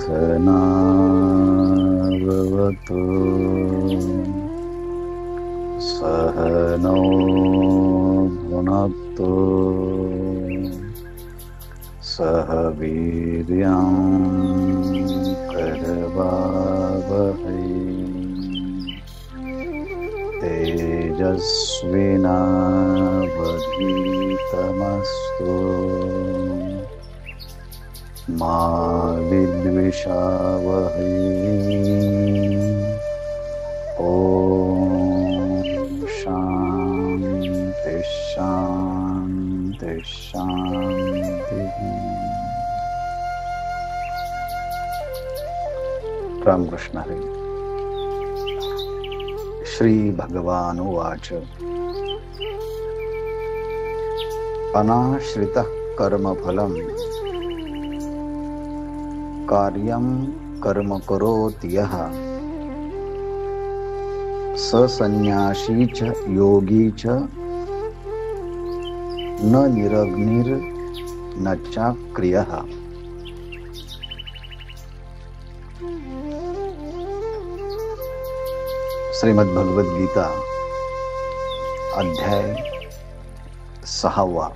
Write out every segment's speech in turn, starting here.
सहनाववतु सहनौ भुनक्तु सह वीर्यं करवावहै तेजस्विनावधीतमस्तु मा विद्विषावहै। ॐ शान्ति शान्ति शान्तिः। रामकृष्ण हरी। श्री भगवानुवाच अनाश्रितः कर्मफलम् कार्यं कर्म करोति यः स संन्यासी च योगी च न निरग्निर्न चाक्रियः। श्रीमद्भगवद्गीता अध्याय 6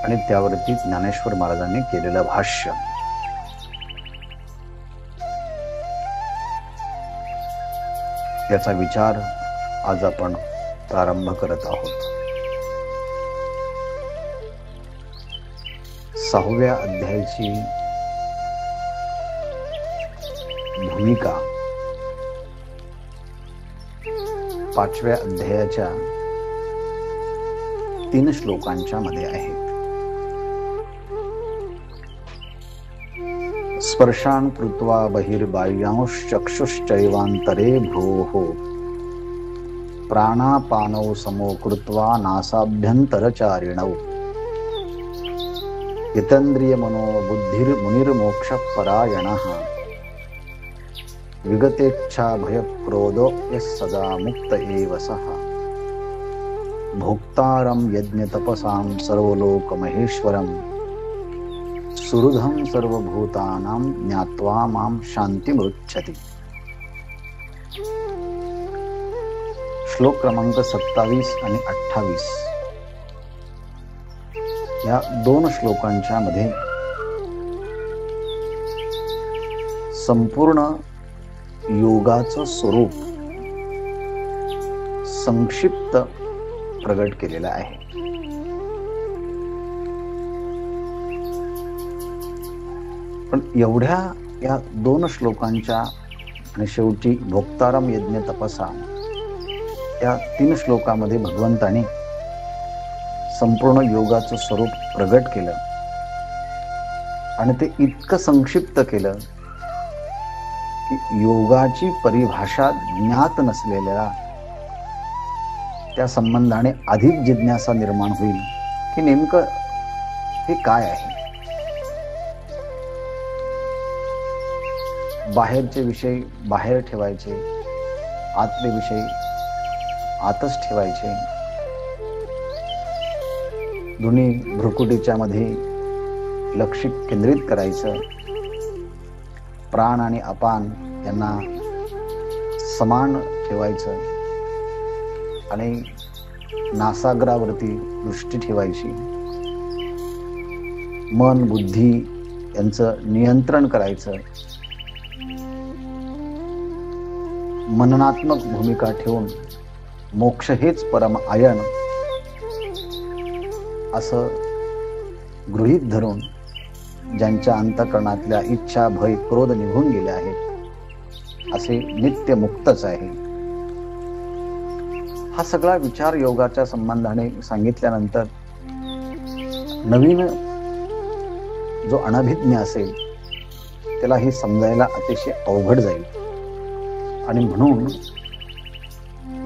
आणि त्यावरती ज्ञानेश्वर महाराजांनी केलेलं भाष्य। याचा विचार आज आपण प्रारंभ करत आहोत। 6व्या अध्यायाची भूमिका 5व्या अध्यायाच्या 3 श्लोकांच्या मध्ये आहे। स्पर्शान् कृत्वा बहिर्बाह्यांश्चक्षुश्चैवान्तरे भ्रूः प्राणापानौ समो कृत्वा नासाभ्यन्तरचारिणौ यतेन्द्रियमनो बुद्धिर्मुनिर्मोक्षपरायणः विगतेच्छा भयक्रोधो यः सदा मुक्त एव सः भोक्तारं यज्ञतपसां सर्वलोकमहेश्वरं सुहृदं सर्वभूतानां ज्ञात्वा मां शान्तिमृच्छति। श्लोक क्रमांक 27 आणि 28 या 2 श्लोकांच्या मध्ये संपूर्ण योगाचं स्वरूप संक्षिप्त प्रगट केलेलं आहे। पण एवढ्या या 2 श्लोकांच्या आणि शेवटी भोक्तारम यज्ञ तपसा या 3 श्लोकामध्ये भगवंताने संपूर्ण योगाचं स्वरूप प्रगट केलं आणि ते इतकं संक्षिप्त केलं की योगाची परिभाषा ज्ञात नसलेल्या त्या संबंधाने अधिक जिज्ञासा निर्माण होईल की नेमकं हे काय आहे। बाहेरचे विषय बाहेर ठेवायचे, आतले विषय आतच ठेवायचे, दोन्ही भ्रुकुटीच्या मध्ये लक्ष केंद्रित करायचं, प्राण आणि अपान यांना समान ठेवायचं आणि नासाग्रावरती दृष्टी ठेवायची, मन बुद्धी यांचं नियंत्रण करायचं, मननात्मक भूमिका ठेवून मोक्ष हेच परम आयन असं गृहीत धरून ज्यांच्या अंतःकरणातल्या इच्छा भय क्रोध निघून गेले आहेत असे नित्य मुक्तच आहे। हा सगळा विचार योगाच्या संबंधाने सांगितल्यानंतर नवीन जो अनभिज्ञ असेल त्याला हे समजायला अतिशय अवघड जाईल आणि म्हणून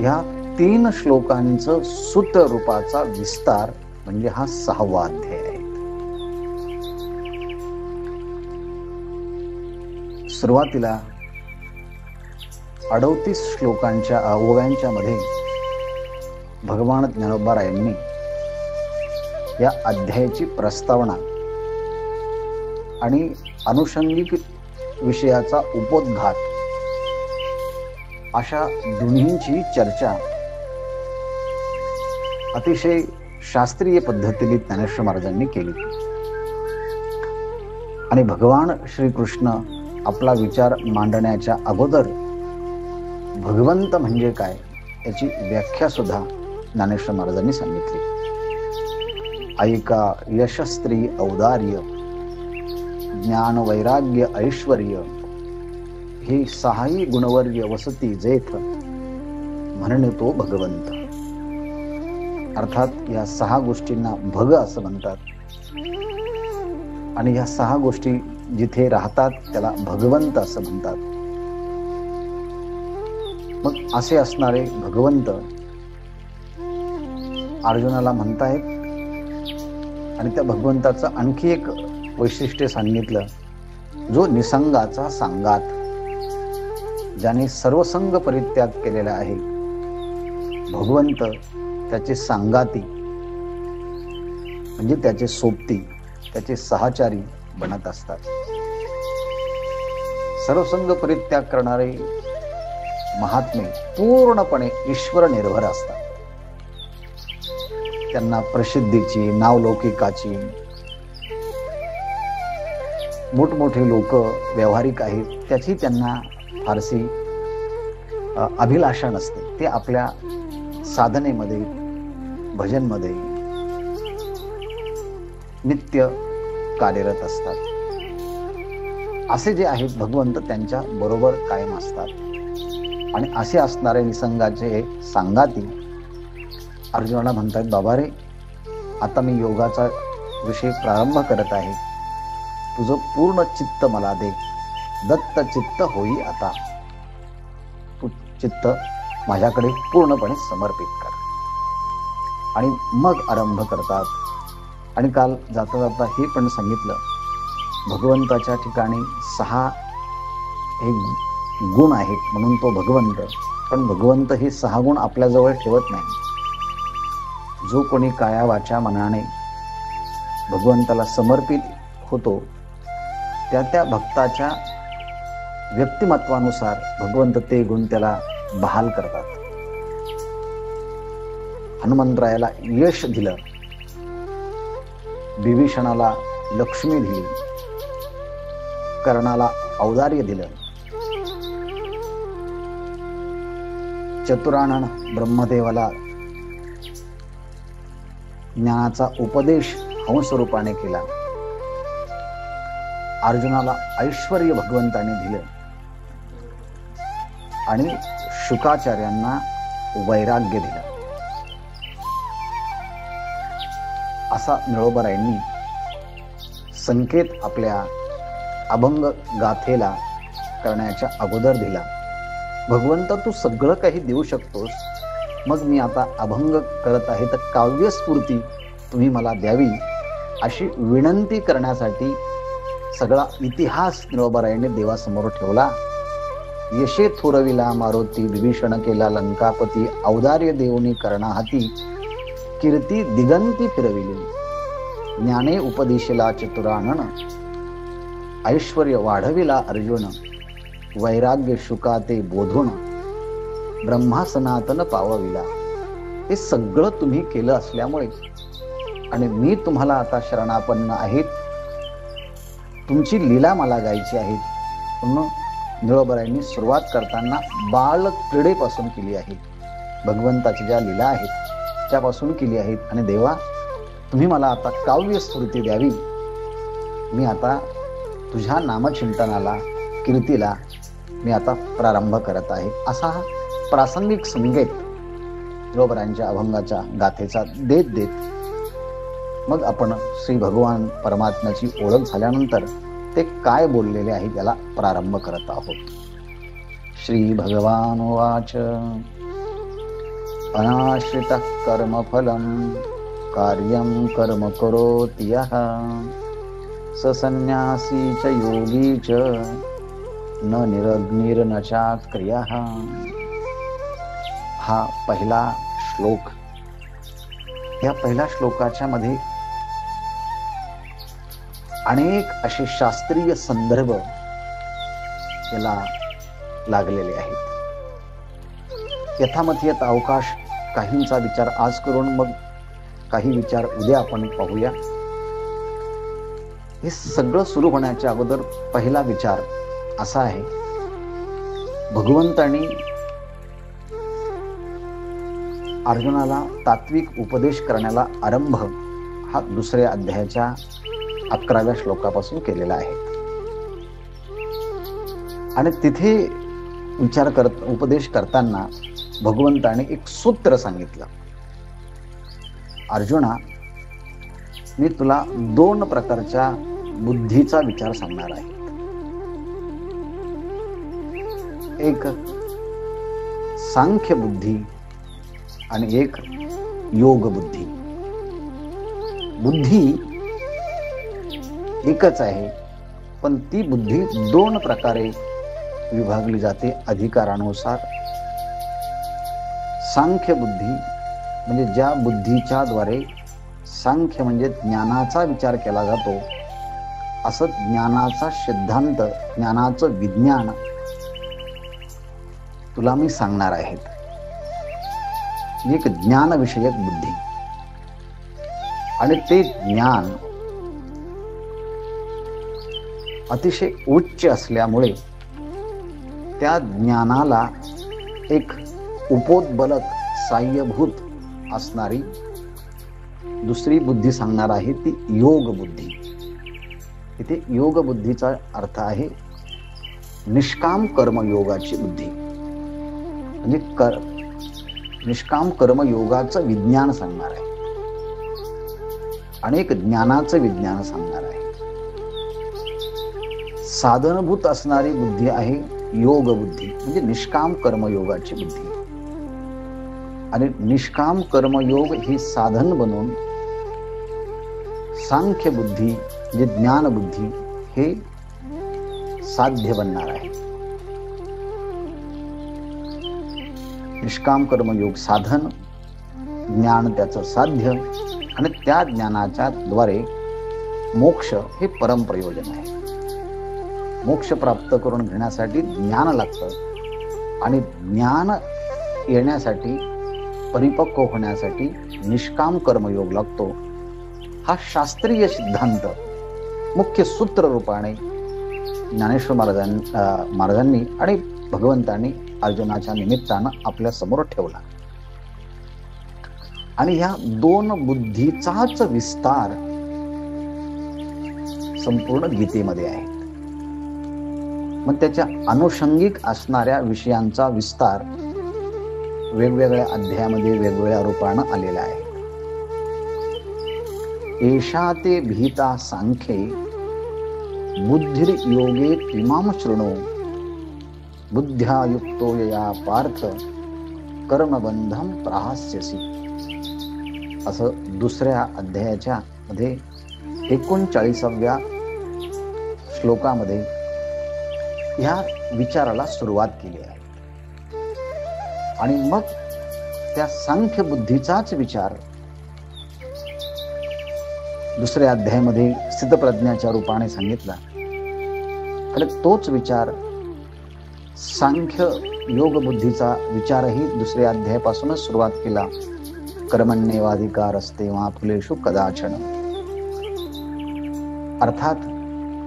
या 3 श्लोकांचं सूत रूपाचा विस्तार म्हणजे हा 6वा अध्याय आहे। सुरुवातीला 38 श्लोकांच्या ओव्यांच्या मध्ये भगवान ज्ञानोबारायांनी या अध्यायाची प्रस्तावना आणि अनुषंगिक विषयाचा उपोद्घात अशा दोन्हींची चर्चा अतिशय शास्त्रीय पद्धतीने ज्ञानेश्वर महाराजांनी केली. आणि भगवान श्रीकृष्ण आपला विचार मांडण्याच्या अगोदर भगवंत म्हणजे काय याची व्याख्या सुद्धा ज्ञानेश्वर महाराजांनी सांगितली. ऐका यशस्त्री औदार्य ज्ञान वैराग्य ऐश्वर्य ही सहाही गुणवर्य वसती जेथ म्हणणे तो भगवंत. अर्थात या 6 गोष्टींना भग असं म्हणतात आणि या 6 गोष्टी जिथे राहतात त्याला भगवंत असं म्हणतात. मग असे असणारे भगवंत अर्जुनाला म्हणतायत. आणि त्या भगवंताचं आणखी एक वैशिष्ट्य सांगितलं, जो निसंगाचा सांगात, ज्याने सर्वसंग परित्याग केलेला आहे. भगवंत त्याचे सांगाती म्हणजे त्याचे सोबती, त्याचे सहचारी बनत असतात. सर्वसंग परित्याग करणारे महात्मे पूर्णपणे ईश्वर निर्भर असतात. त्यांना प्रसिद्धीची, नावलौकिकाची, मोठमोठे लोक व्यावहारिक आहेत त्याची त्यांना फारशी अभिलाषा नसते. ते आपल्या साधनेमध्ये, भजनमध्ये नित्य कार्यरत असतात. असे जे आहेत भगवंत त्यांच्या बरोबर कायम असतात. आणि असे असणारे निसंगाचे सांगाती अर्जुनाला म्हणतात, बाबा रे, आता मी योगाचा विषय प्रारंभ करत आहे. तुझं पूर्ण चित्त मला दे. दत्त चित्त होई आता. तू चित्त माझ्याकडे पूर्णपणे समर्पित कर. आणि मग आरंभ करतात. आणि काल जाता जाता हे पण सांगितलं, भगवंताच्या ठिकाणी 6 हे गुण आहेत म्हणून तो भगवंत. पण भगवंत हे 6 गुण आपल्याजवळ ठेवत नाही. जो कोणी काया वाचा मनाने भगवंताला समर्पित होतो त्या त्या भक्ताच्या व्यक्तिमत्वानुसार भगवंत ते गुण त्याला बहाल करतात. हनुमंतरायाला यश दिलं, विभीषणाला लक्ष्मी दिली, कर्णाला औदार्य दिलं, चतुरानन ब्रह्मदेवाला ज्ञानाचा उपदेश हंसरूपाने केला, अर्जुनाला ऐश्वर्य भगवंताने दिलं आणि शुकाचार्यांना वैराग्य दिलं. असा निळोबारायांनी संकेत आपल्या अभंग गाथेला करण्याच्या अगोदर दिला. भगवंत तू सगळं काही देऊ शकतोस, मग मी आता अभंग करत आहे तर काव्यस्फूर्ती तुम्ही मला द्यावी अशी विनंती करण्यासाठी सगळा इतिहास निळोबारायांनी देवासमोर ठेवला. यशे थोरविला मारुती, विभीषण केला लंकापती, औदार्य देऊनी कर्णाहाती, कीर्ती दिगंती फिरविली, ज्ञाने उपदेशिला चतुरानन, ऐश्वर्य वाढविला अर्जुन, वैराग्य शुकाते बोधून, ब्रह्मा सनातन पावविला. हे सगळं तुम्ही केलं असल्यामुळे आणि मी तुम्हाला आता शरणापन्न आहे, तुमची लीला मला गायची आहे. म्हणून निळोबारायांनी सुरुवात करताना बाल क्रीडेपासून केली आहे. भगवंताची ज्या लीला आहेत त्यापासून केली आहेत. आणि देवा, तुम्ही मला आता काव्य स्फूर्ती द्यावी. मी आता तुझ्या नामचिंतनाला, कीर्तीला मी आता प्रारंभ करत आहे. असा हा प्रासंगिक संकेत निळोबारायांच्या अभंगाच्या गाथेचा देत देत मग आपण श्री भगवान परमात्म्याची ओळख झाल्यानंतर ते काय बोललेले आहे त्याला प्रारंभ करत आहोत. श्री भगवान वाच, अनाश्रित कर्मफलम कार्यं कर्म करोति यः स संन्यासी च योगी च न निरग्निर्न चाक्रियः. हा पहिला श्लोक. या पहिल्या श्लोकाच्या मध्ये अनेक असे शास्त्रीय संदर्भ याला लागलेले आहेत. यथामथेत अवकाश, काहींचा विचार आज करून मग काही विचार उद्या आपण पाहूया. हे सगळं सुरू होण्याच्या अगोदर पहिला विचार असा आहे, भगवंतांनी अर्जुनाला तात्विक उपदेश करण्याला आरंभ हा 2 अध्यायाच्या 11व्या श्लोकापासून केलेला आहे. आणि तिथे उपदेश करताना भगवंताने एक सूत्र सांगितलं, अर्जुना, मी तुला 2 प्रकारच्या बुद्धीचा विचार सांगणार आहे. एक सांख्य बुद्धी आणि एक योग बुद्धी. बुद्धी एकच आहे, पण ती बुद्धी 2 प्रकारे विभागली जाते अधिकारानुसार. सांख्य बुद्धी म्हणजे ज्या बुद्धीच्या द्वारे सांख्य म्हणजे ज्ञानाचा विचार केला जातो, असं ज्ञानाचा सिद्धांत, ज्ञानाचं विज्ञान तुला मी सांगणार आहे. एक ज्ञानविषयक बुद्धी. आणि ते ज्ञान अतिशय उच्च असल्यामुळे त्या ज्ञानाला एक उपोद्बलक, साह्यभूत असणारी दुसरी बुद्धी सांगणार आहे, ती योग बुद्धी. इथे योग बुद्धीचा अर्थ आहे निष्काम कर्मयोगाची बुद्धी. म्हणजे निष्काम कर्मयोगाचं विज्ञान सांगणार आहे आणि एक ज्ञानाचं विज्ञान सांगणार आहे. साधनभूत असणारी बुद्धी आहे योग बुद्धी, म्हणजे निष्काम कर्मयोगाची बुद्धी. आणि निष्काम कर्मयोग ही साधन बनून सांख्य बुद्धी म्हणजे ज्ञान बुद्धी हे साध्य बनणार आहे. निष्काम कर्मयोग साधन, ज्ञान त्याचं साध्य, आणि त्या ज्ञानाच्या द्वारे मोक्ष हे परमप्रयोजन आहे. मोक्ष प्राप्त करून घेण्यासाठी ज्ञान लागतं आणि ज्ञान येण्यासाठी, परिपक्व होण्यासाठी निष्काम कर्मयोग लागतो. हा शास्त्रीय सिद्धांत मुख्य सूत्र रूपाने ज्ञानेश्वर महाराजांनी आणि भगवंतांनी अर्जुनाच्या निमित्तानं आपल्या समोर ठेवला. आणि ह्या 2 बुद्धीचाच विस्तार संपूर्ण गीतेमध्ये आहे. मग त्याच्या अनुषंगिक असणाऱ्या विषयांचा विस्तार वेगवेगळ्या अध्यायामध्ये वेगवेगळ्या रूपानं आलेला आहे. एषा ते भीता सांख्ये बुद्धिर्योगे त्विमां शृणु बुद्ध्या युक्तो यया पार्थ कर्मबंधम प्रहास्यसि. असं 2 अध्यायाच्या मध्ये 39व्या श्लोकामध्ये ह्या विचाराला सुरुवात केली आहे. आणि मग त्या सांख्य बुद्धीचाच विचार 2 अध्यायामध्ये स्थितप्रज्ञाच्या रूपाने सांगितला. आणि तोच विचार सांख्य योग बुद्धीचा विचारही 2 अध्यायापासूनच सुरुवात केला. कर्मण्येवाधिकारस्ते मा फलेषु कदाचन. अर्थात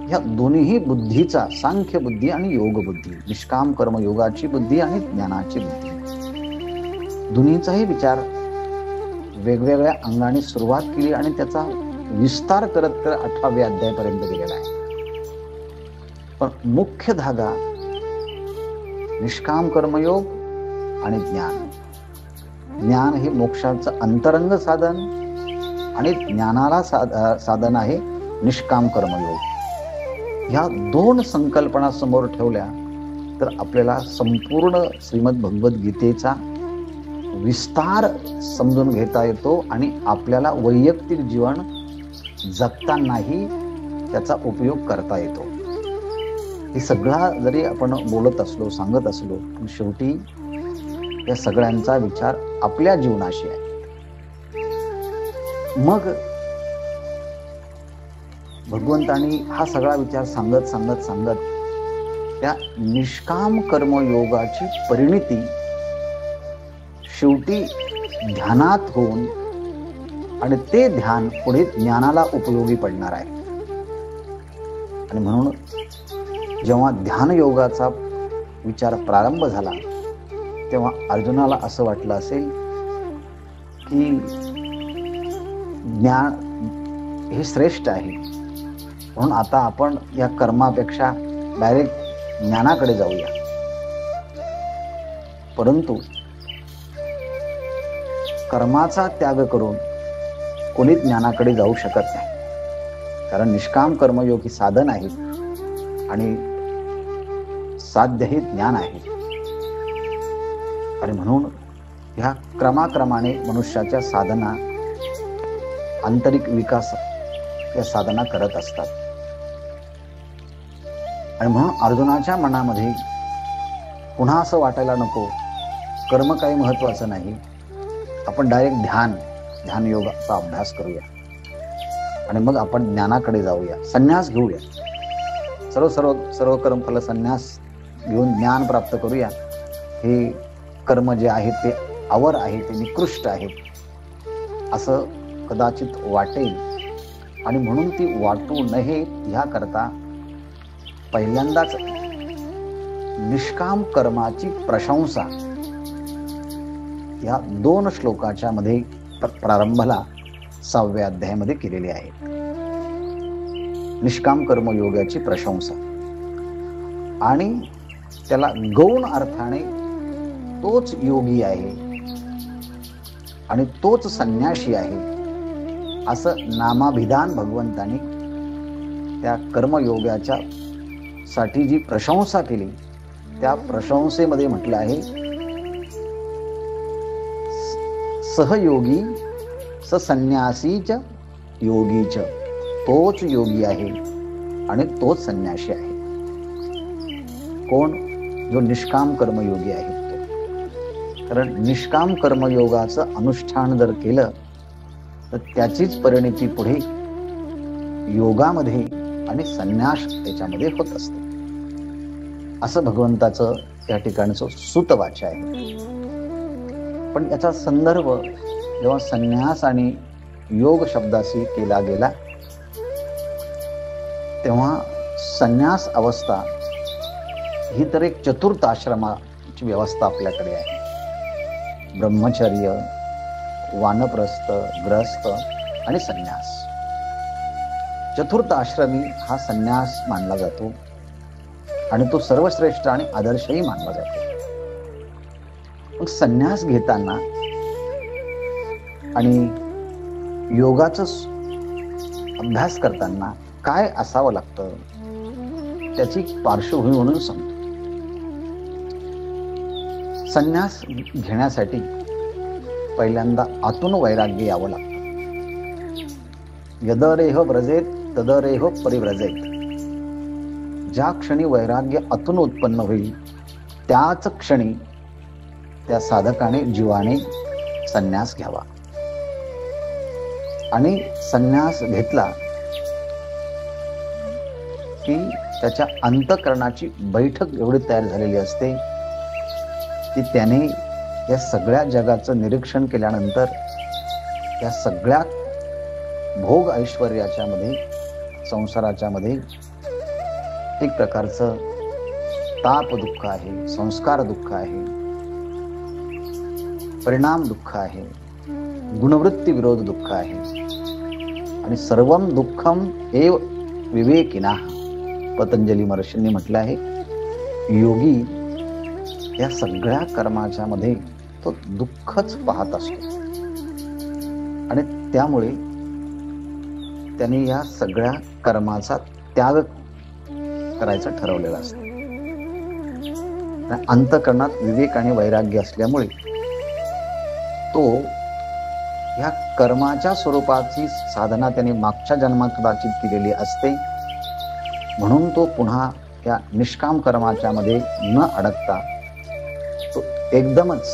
ह्या दोन्ही बुद्धीचा, सांख्य बुद्धी आणि योग बुद्धी, निष्काम कर्मयोगाची बुद्धी आणि ज्ञानाची बुद्धी, दोन्हीचाही विचार वेगवेगळ्या अंगाने सुरुवात केली आणि त्याचा विस्तार करत 18व्या अध्यायापर्यंत गेलेला आहे. पण मुख्य धागा निष्काम कर्मयोग आणि ज्ञान. ज्ञान हे मोक्षाचं अंतरंग साधन आणि ज्ञानाला साधन आहे निष्काम कर्मयोग. ह्या 2 संकल्पना समोर ठेवल्या तर आपल्याला संपूर्ण श्रीमद भगवद्गीतेचा विस्तार समजून घेता येतो आणि आपल्याला वैयक्तिक जीवन जगतानाही त्याचा उपयोग करता येतो. हे सगळा जरी आपण बोलत असलो, सांगत असलो, पण शेवटी या सगळ्यांचा विचार आपल्या जीवनाशी आहे. मग भगवंतांनी हा सगळा विचार सांगत सांगत सांगत त्या निष्काम कर्मयोगाची परिणिती शेवटी ध्यानात होऊन आणि ते ध्यान पुढे ज्ञानाला उपयोगी पडणार आहे. आणि म्हणून जेव्हा ध्यान योगाचा विचार प्रारंभ झाला तेव्हा अर्जुनाला असं वाटलं असेल की ज्ञान हे श्रेष्ठ आहे, म्हणून आता आपण या कर्मापेक्षा डायरेक्ट ज्ञानाकडे जाऊया. परंतु कर्माचा त्याग करून कोणी ज्ञानाकडे जाऊ शकत नाही, कारण निष्काम कर्मयोग ही साधन आहे आणि साध्य हे ज्ञान आहे. आणि म्हणून ह्या क्रमाक्रमाने मनुष्याच्या साधना, आंतरिक विकास या साधना करत असतात. आणि म्हणून अर्जुनाच्या मनामध्ये पुन्हा असं वाटायला नको कर्म काही महत्वाचं नाही, आपण डायरेक्ट ध्यान योगाचा अभ्यास करूया आणि मग आपण ज्ञानाकडे जाऊया, संन्यास घेऊया, सर्व कर्मफल संन्यास घेऊन ज्ञान प्राप्त करूया. हे कर्म जे आहे ते अवर आहे, ते निकृष्ट आहे असं कदाचित वाटेल. आणि म्हणून ती वाटू नये ह्याकरता पहिल्यांदाच निष्काम कर्माची प्रशंसा या 2 श्लोकाच्या मध्ये प्रारंभाला 6व्या अध्यायामध्ये केलेली आहे. निष्काम कर्मयोगाची प्रशंसा आणि त्याला गौण अर्थाने तोच योगी आहे आणि तोच संन्यासी आहे असं नामाभिधान भगवंतांनी त्या कर्मयोगाच्या साठी जी प्रशंसा केली त्या प्रशंसेमध्ये म्हटलं आहे सहयोगी संन्यासीच योगीच, तोच योगी आहे आणि तोच संन्यासी आहे. कोण? जो निष्काम कर्मयोगी आहे तो. कारण निष्काम कर्मयोगाचं अनुष्ठान जर केलं तर त्याचीच परिणिती पुढे योगामध्ये आणि संन्यास त्याच्यामध्ये होत असते, असं भगवंताचं या ठिकाणचं सूतवाच्य आहे. पण याचा संदर्भ जेव्हा संन्यास आणि योग शब्दाशी केला गेला तेव्हा संन्यास अवस्था ही तर एक चतुर्थ आश्रमाची व्यवस्था आपल्याकडे आहे. ब्रह्मचर्य, वानप्रस्थ, ग्रहस्थ आणि संन्यास. चतुर्थ आश्रमी हा संन्यास मानला जातो आणि तो सर्वश्रेष्ठ आणि आदर्शही मानला जातो. मग संन्यास घेताना आणि योगाचा अभ्यास करताना काय असावं लागतं त्याची पार्श्वभूमी म्हणून सांगतो. संन्यास घेण्यासाठी पहिल्यांदा आतून वैराग्य यावं लागतं. यदरेह व्रजेत तदरेह परिव्रजेत. ज्या क्षणी वैराग्य आतून उत्पन्न होईल त्याच क्षणी त्या साधकाने जीवाने संन्यास घ्यावा. आणि संन्यास घेतला की त्याच्या अंतःकरणाची बैठक एवढी तयार झालेली असते की त्याने या सगळ्या जगाचं निरीक्षण केल्यानंतर या सगळ्या भोग ऐश्वर्याच्या मध्ये, संसाराच्या मध्ये एक प्रकारचं ताप दुःख आहे, संस्कार दुःख आहे, परिणाम दुःख आहे, गुणवृत्ती विरोध दुःख आहे. आणि सर्वम दुःखम एव विवेकिना, पतंजली महर्षींनी म्हटलं आहे. योगी या सगळ्या कर्माच्या मध्ये तो दुःखच पाहत असतो आणि त्यामुळे त्यांनी या सगळ्या कर्माचा त्याग करायचं ठरवलेलं असतं. अंतःकरणात विवेक आणि वैराग्य असल्यामुळे तो ह्या कर्माच्या स्वरूपाची साधना त्याने मागच्या जन्मात कदाचित केलेली असते, म्हणून तो पुन्हा या निष्काम कर्माच्या मध्ये न अडकता तो एकदमच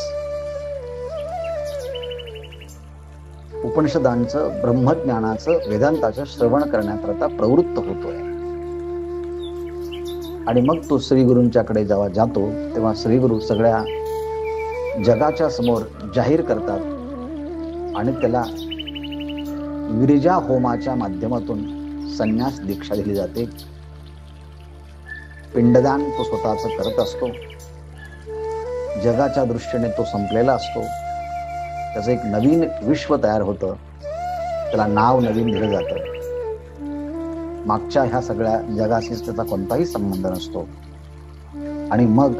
उपनिषदांचं, ब्रह्मज्ञानाचं, वेदांताचं श्रवण करण्याकरता प्रवृत्त होतोय. आणि मग तो श्रीगुरूंच्याकडे जेव्हा जातो तेव्हा श्रीगुरू सगळ्या जगाच्या समोर जाहीर करतात आणि त्याला विरजा होमाच्या माध्यमातून संन्यास दीक्षा दिली जाते. पिंडदान तो स्वतःच करत असतो. जगाच्या दृष्टीने तो संपलेला असतो. त्याचं एक नवीन विश्व तयार होतं. त्याला नाव नवीन दिलं जातं. मागच्या ह्या सगळ्या जगाशी त्याचा कोणताही संबंध नसतो. आणि मग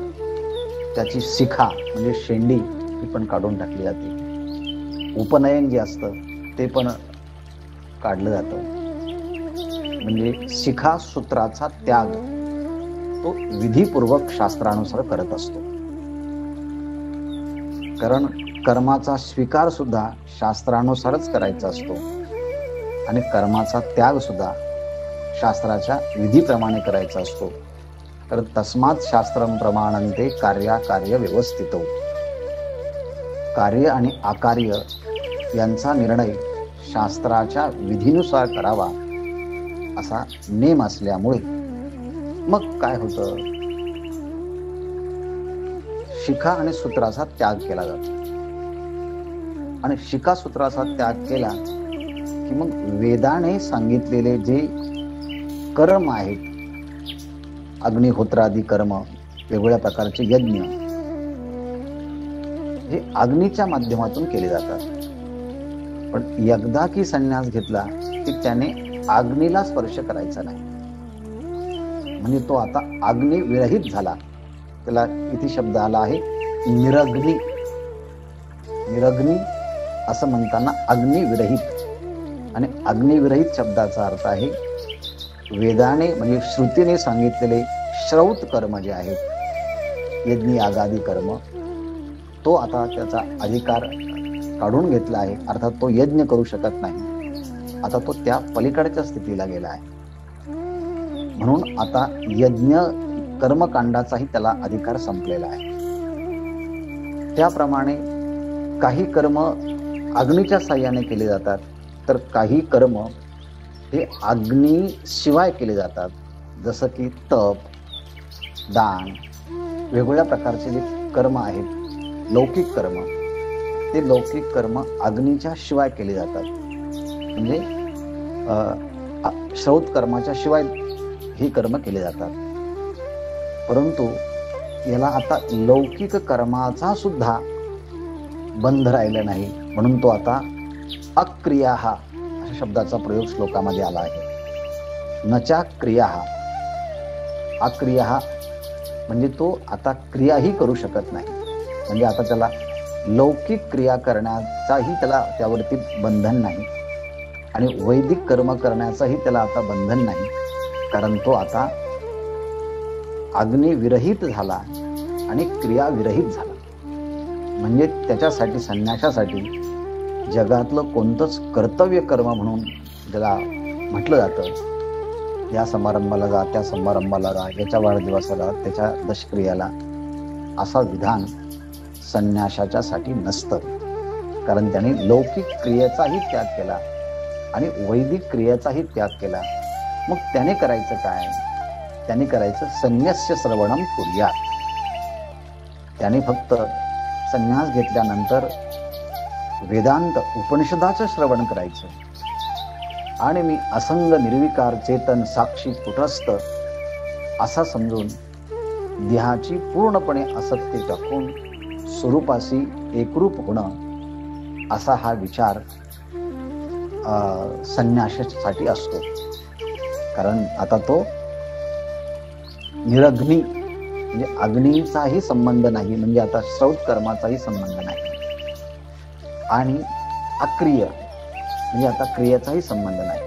त्याची शिखा म्हणजे शेंडी ही पण काढून टाकली जाते. उपनयन जे असतं ते पण काढलं जातं. म्हणजे शिखा सूत्राचा त्याग तो विधीपूर्वक शास्त्रानुसार करत असतो. कारण कर्माचा स्वीकार सुद्धा शास्त्रानुसारच करायचा असतो आणि कर्माचा त्याग सुद्धा शास्त्राच्या विधीप्रमाणे करायचा असतो. तर तस्मात् शास्त्रम प्रमाणन्ते कार्याकार्य व्यवस्थितो. कार्य आणि अकार्य यांचा निर्णय शास्त्राच्या विधीनुसार करावा असा नेम असल्यामुळे मग काय होतं, शिखा आणि सूत्राचा त्याग केला जातो. आणि शिखा सूत्राचा त्याग केला की मग वेदाने सांगितलेले जे कर्म आहेत, अग्निहोत्रादी कर्म, वेगवेगळ्या प्रकारचे यज्ञ, हे अग्नीच्या माध्यमातून केले जातात. पण एकदा की संन्यास घेतला की त्याने अग्नीला स्पर्श करायचा नाही. म्हणजे तो आता अग्नी विरहित झाला. त्याला इथे शब्द आला आहे निरग्नी. निरग्नी असं म्हणताना अग्नी विरहित. आणि अग्निविरहित शब्दाचा अर्थ आहे वेदाने म्हणजे श्रुतीने सांगितलेले श्रौत कर्म जे आहेत, यज्ञ यागादी कर्म, तो आता त्याचा अधिकार काढून घेतला आहे. अर्थात तो यज्ञ करू शकत नाही. आता तो त्या पलीकडच्या स्थितीला गेला आहे. म्हणून आता यज्ञ कर्मकांडाचाही त्याला अधिकार संपलेला आहे. त्याप्रमाणे काही कर्म अग्नीच्या साह्याने केले जातात, तर काही कर्म हे अग्नीशिवाय केले जातात. जसं की तप, दान, वेगवेगळ्या प्रकारचे जे कर्म आहेत, लौकिक कर्म, ते लौकिक कर्म अग्नीच्या शिवाय केले जातात. म्हणजे श्रौत कर्माच्या शिवाय ही कर्म केले जातात. परंतु याला आता लौकिक कर्माचा सुद्धा बंध राहिला नाही. म्हणून तो आता अक्रिया अशा शब्दाचा प्रयोग श्लोकामध्ये आला आहे. नचा क्रिया, अक्रिया म्हणजे तो आता क्रियाही करू शकत नाही. म्हणजे आता त्याला लौकिक क्रिया करण्याचाही त्याला त्यावरती बंधन नाही आणि वैदिक कर्म करण्याचाही त्याला आता बंधन नाही. कारण तो आता अग्नी विरहित झाला आणि क्रिया विरहित झाला. म्हणजे त्याच्यासाठी, संन्यासासाठी जगातलं कोणतंच कर्तव्य कर्म म्हणून ज्याला म्हटलं जातं, या समारंभाला जा, त्या समारंभाला जा, याच्या वाढदिवसाला, त्याच्या दशक्रियाला, असा विधान संन्यासाच्या साठी नसतं. कारण त्याने लौकिक क्रियेचाही त्याग केला आणि वैदिक क्रियेचाही त्याग केला. मग त्याने करायचं काय? त्याने करायचं संन्यस्य श्रवणम कुर्यात. त्याने फक्त संन्यास घेतल्यानंतर वेदांत उपनिषदाचं श्रवण करायचं आणि मी असंग निर्विकार चेतन साक्षी कुटस्थ असा समजून देहाची पूर्णपणे आसक्ती टाकून स्वरूपाशी एकरूप होणं, असा हा विचार संन्यासासाठी असतो. कारण आता तो निरग्नी म्हणजे अग्नीचाही संबंध नाही, म्हणजे आता श्रौत कर्माचाही संबंध नाही, आणि अक्रिय म्हणजे आता क्रियेचाही संबंध नाही,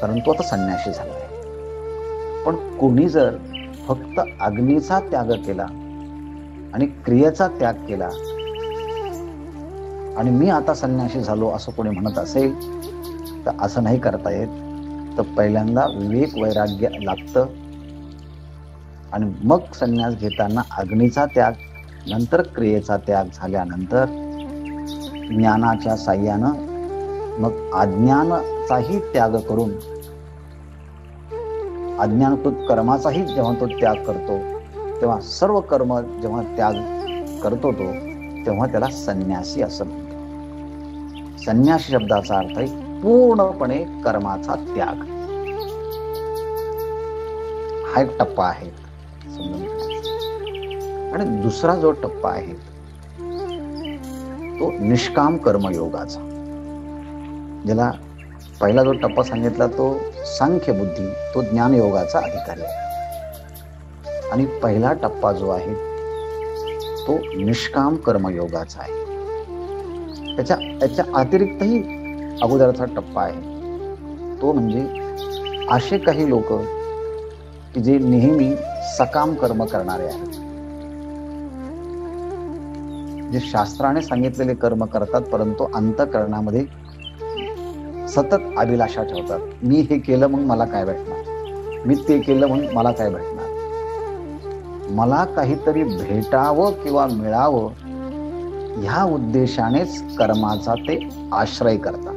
कारण तो आता संन्यासी झाला आहे. पण कोणी जर फक्त अग्नीचा त्याग केला आणि क्रियेचा त्याग केला आणि मी आता संन्यासी झालो असं कोणी म्हणत असेल तर असं नाही करता येत. तर पहिल्यांदा विवेक वैराग्य लागतं आणि मग संन्यास घेताना अग्नीचा त्याग, नंतर क्रियेचा त्याग झाल्यानंतर ज्ञानाच्या साह्यानं मग अज्ञानाचाही त्याग करून अज्ञानकृत कर्माचाही जेव्हा तो त्याग करतो, तेव्हा सर्व कर्म जेव्हा त्याग करतो तो, तेव्हा त्याला संन्यासी असं म्हणतो. संन्यासी शब्दाचा अर्थ आहे पूर्णपणे कर्माचा त्याग. हा एक टप्पा आहे समजून घेण्याचा. आणि दुसरा जो टप्पा आहे तो निष्काम कर्मयोगाचा. ज्याला पहिला जो टप्पा सांगितला तो सांख्य बुद्धी, तो ज्ञानयोगाचा अधिकारी आहे. आणि पहिला टप्पा जो आहे तो निष्काम कर्मयोगाचा आहे. त्याच्या अतिरिक्तही अगोदरचा टप्पा आहे, तो म्हणजे असे काही लोक की जे नेहमी सकाम कर्म करणारे आहेत, जे शास्त्राने सांगितलेले कर्म करतात परंतु अंतःकरणामध्ये सतत अभिलाषा ठेवतात. मी हे केलं मग मला काय भेटणार, मी ते केलं मग मला काय भेटणार, मला काहीतरी भेटावं किंवा मिळावं ह्या उद्देशानेच कर्माचा ते आश्रय करतात.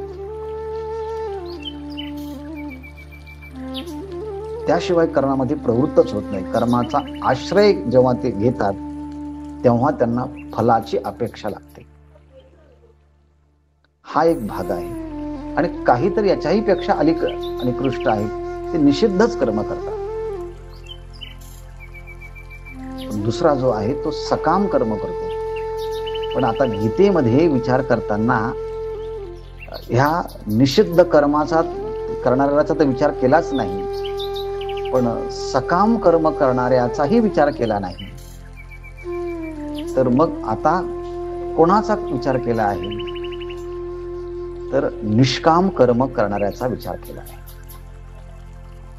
त्याशिवाय कर्मामध्ये प्रवृत्तच होत नाही. कर्माचा आश्रय जेव्हा ते घेतात तेव्हा त्यांना फलाची अपेक्षा लागते. हा एक भाग आहे. आणि काहीतरी याच्याही पेक्षा निकृष्ट आहे, ते निषिद्धच कर्म करतात. दुसरा जो आहे तो सकाम कर्म करतो. पण आता गीतेमध्ये विचार करताना ह्या निषिद्ध कर्माचा करणाऱ्याचा तर विचार केलाच नाही, पण सकाम कर्म करणाऱ्याचाही विचार केला नाही. तर मग आता कोणाचा विचार केला आहे, तर निष्काम कर्म करणाऱ्याचा विचार केला आहे.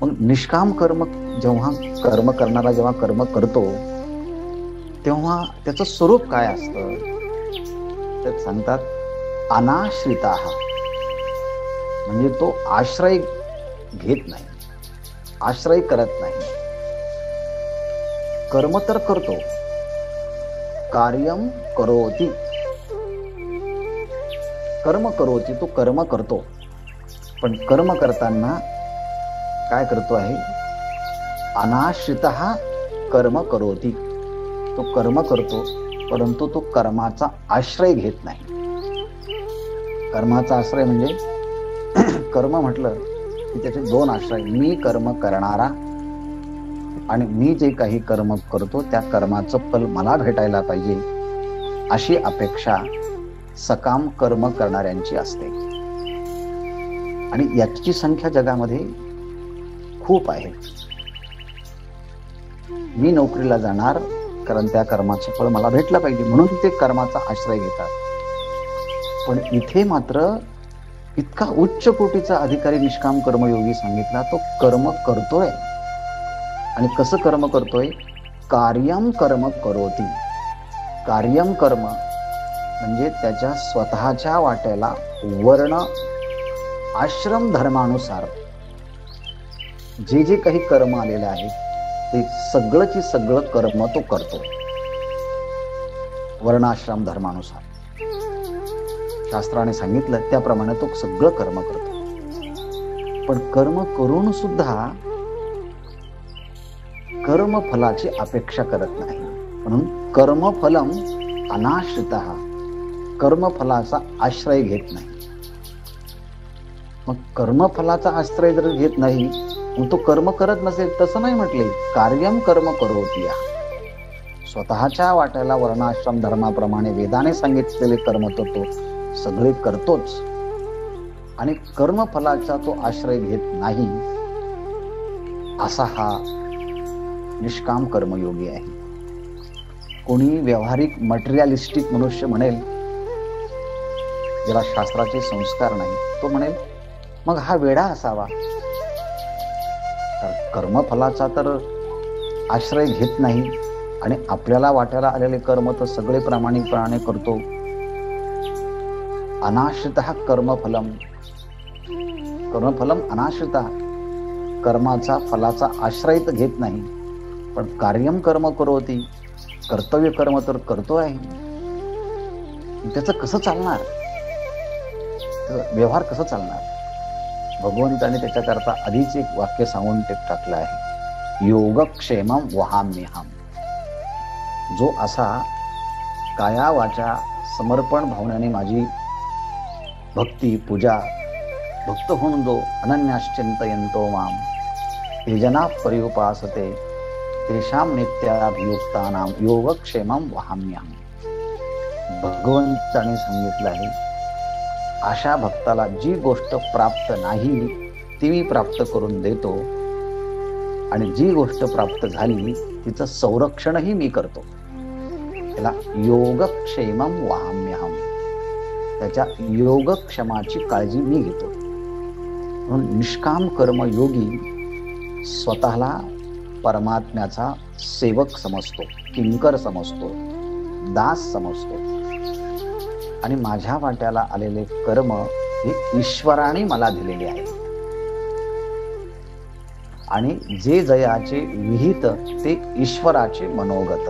मग निष्काम कर्म जेव्हा कर्म करणारा जेव्हा कर्म करतो तेव्हा त्याचं स्वरूप काय असतं, त्यात सांगतात अनाश्रिताः, म्हणजे तो आश्रय घेत नाही, आश्रय करत नाही. कर्म तर करतो, कार्यम करोति, कर्म करोति, तो कर्म करतो. पण कर्म करताना काय करतो आहे, अनाश्रितः कर्म करोति, तो कर्म करतो परंतु तो कर्माचा आश्रय घेत नाही. कर्माचा आश्रय म्हणजे कर्म म्हटलं की त्याचे दोन आश्रय, मी कर्म करणारा आणि मी जे काही कर्म करतो त्या कर्माचं फल मला भेटायला पाहिजे अशी अपेक्षा सकाम कर्म करणाऱ्यांची असते. आणि याची संख्या जगामध्ये खूप आहे. मी नोकरीला जाणार कारण त्या कर्माचं फळ मला भेटलं पाहिजे म्हणून ते कर्माचा आश्रय घेतात. पण इथे मात्र इतका उच्च कोटीचा अधिकारी निष्काम कर्मयोगी सांगितला, तो कर्म करतोय. आणि कसं कर्म करतोय, कार्यम कर्म करोति. कार्यम कर्म म्हणजे त्याच्या स्वतःच्या वाट्याला वर्ण आश्रम धर्मानुसार जे जे काही कर्म आलेले आहेत ते सगळंची सगळं कर्म तो करतो वर्णाश्रम धर्मानुसार. शास्त्राने सांगितलं त्याप्रमाणे तो सगळं कर्म करतो. पण कर्म करून सुद्धा कर्मफलाची अपेक्षा करत नाही. म्हणून कर्मफलम अनाश्रितः, कर्मफलाचा आश्रय घेत नाही. मग कर्मफलाचा आश्रय जर घेत नाही मग तो कर्म करत नसेल, तसं नाही म्हटले. कार्यम कर्म करोति, स्वतःच्या वाट्याला वर्णाश्रम धर्माप्रमाणे वेदाने सांगितलेले कर्म तो सगळे करतोच आणि कर्मफलाचा तो आश्रय घेत नाही. असा हा निष्काम कर्मयोगी आहे. कोणी व्यावहारिक मटेरियलिस्टिक मनुष्य म्हणेल, ज्याला शास्त्राचे संस्कार नाही, तो म्हणेल मग हा वेडा असावा. तर कर्मफलाचा तर आश्रय घेत नाही आणि आपल्याला वाट्याला आलेले कर्म तर सगळे प्रामाणिकपणाने करतो. अनाश्रितः कर्मफलम, कर्मफलम अनाश्रितः, कर्माचा फलाचा आश्रय तर घेत नाही. पण कार्यम कर्म करोति, कर्तव्य कर्म तर करतो आहे. त्याचं कसं चालणार, व्यवहार कसा चालणार? भगवंताने त्याच्याकरता आधीच एक वाक्य सांगून ते टाकलं आहे, योगक्षेमं वहाम्यहम्. जो असा काया वाचा समर्पण भावनेने माझी भक्ती पूजा भक्त होऊन जो अनन्याश्चिंतयन्तो माम ते जना पर्युपासते तेषां नित्याभियुक्तानां योगक्षेमं वहाम्यहम्. भगवंताने सांगितलं आहे, अशा भक्ताला जी गोष्ट प्राप्त नाही ती मी प्राप्त करून देतो, आणि जी गोष्ट प्राप्त झाली तिचं संरक्षणही मी करतो. त्याला योगक्षेमं वहाम्यहम्. त्याच्या योगक्षमाची काळजी मी घेतो. म्हणून निष्काम कर्मयोगी स्वतःला परमात्म्याचा सेवक समजतो, किंकर समजतो, दास समजतो, आणि माझ्या वाट्याला आलेले कर्म हे ईश्वराने मला दिलेले आहे. आणि जे जयाचे विहित ते ईश्वराचे मनोगत.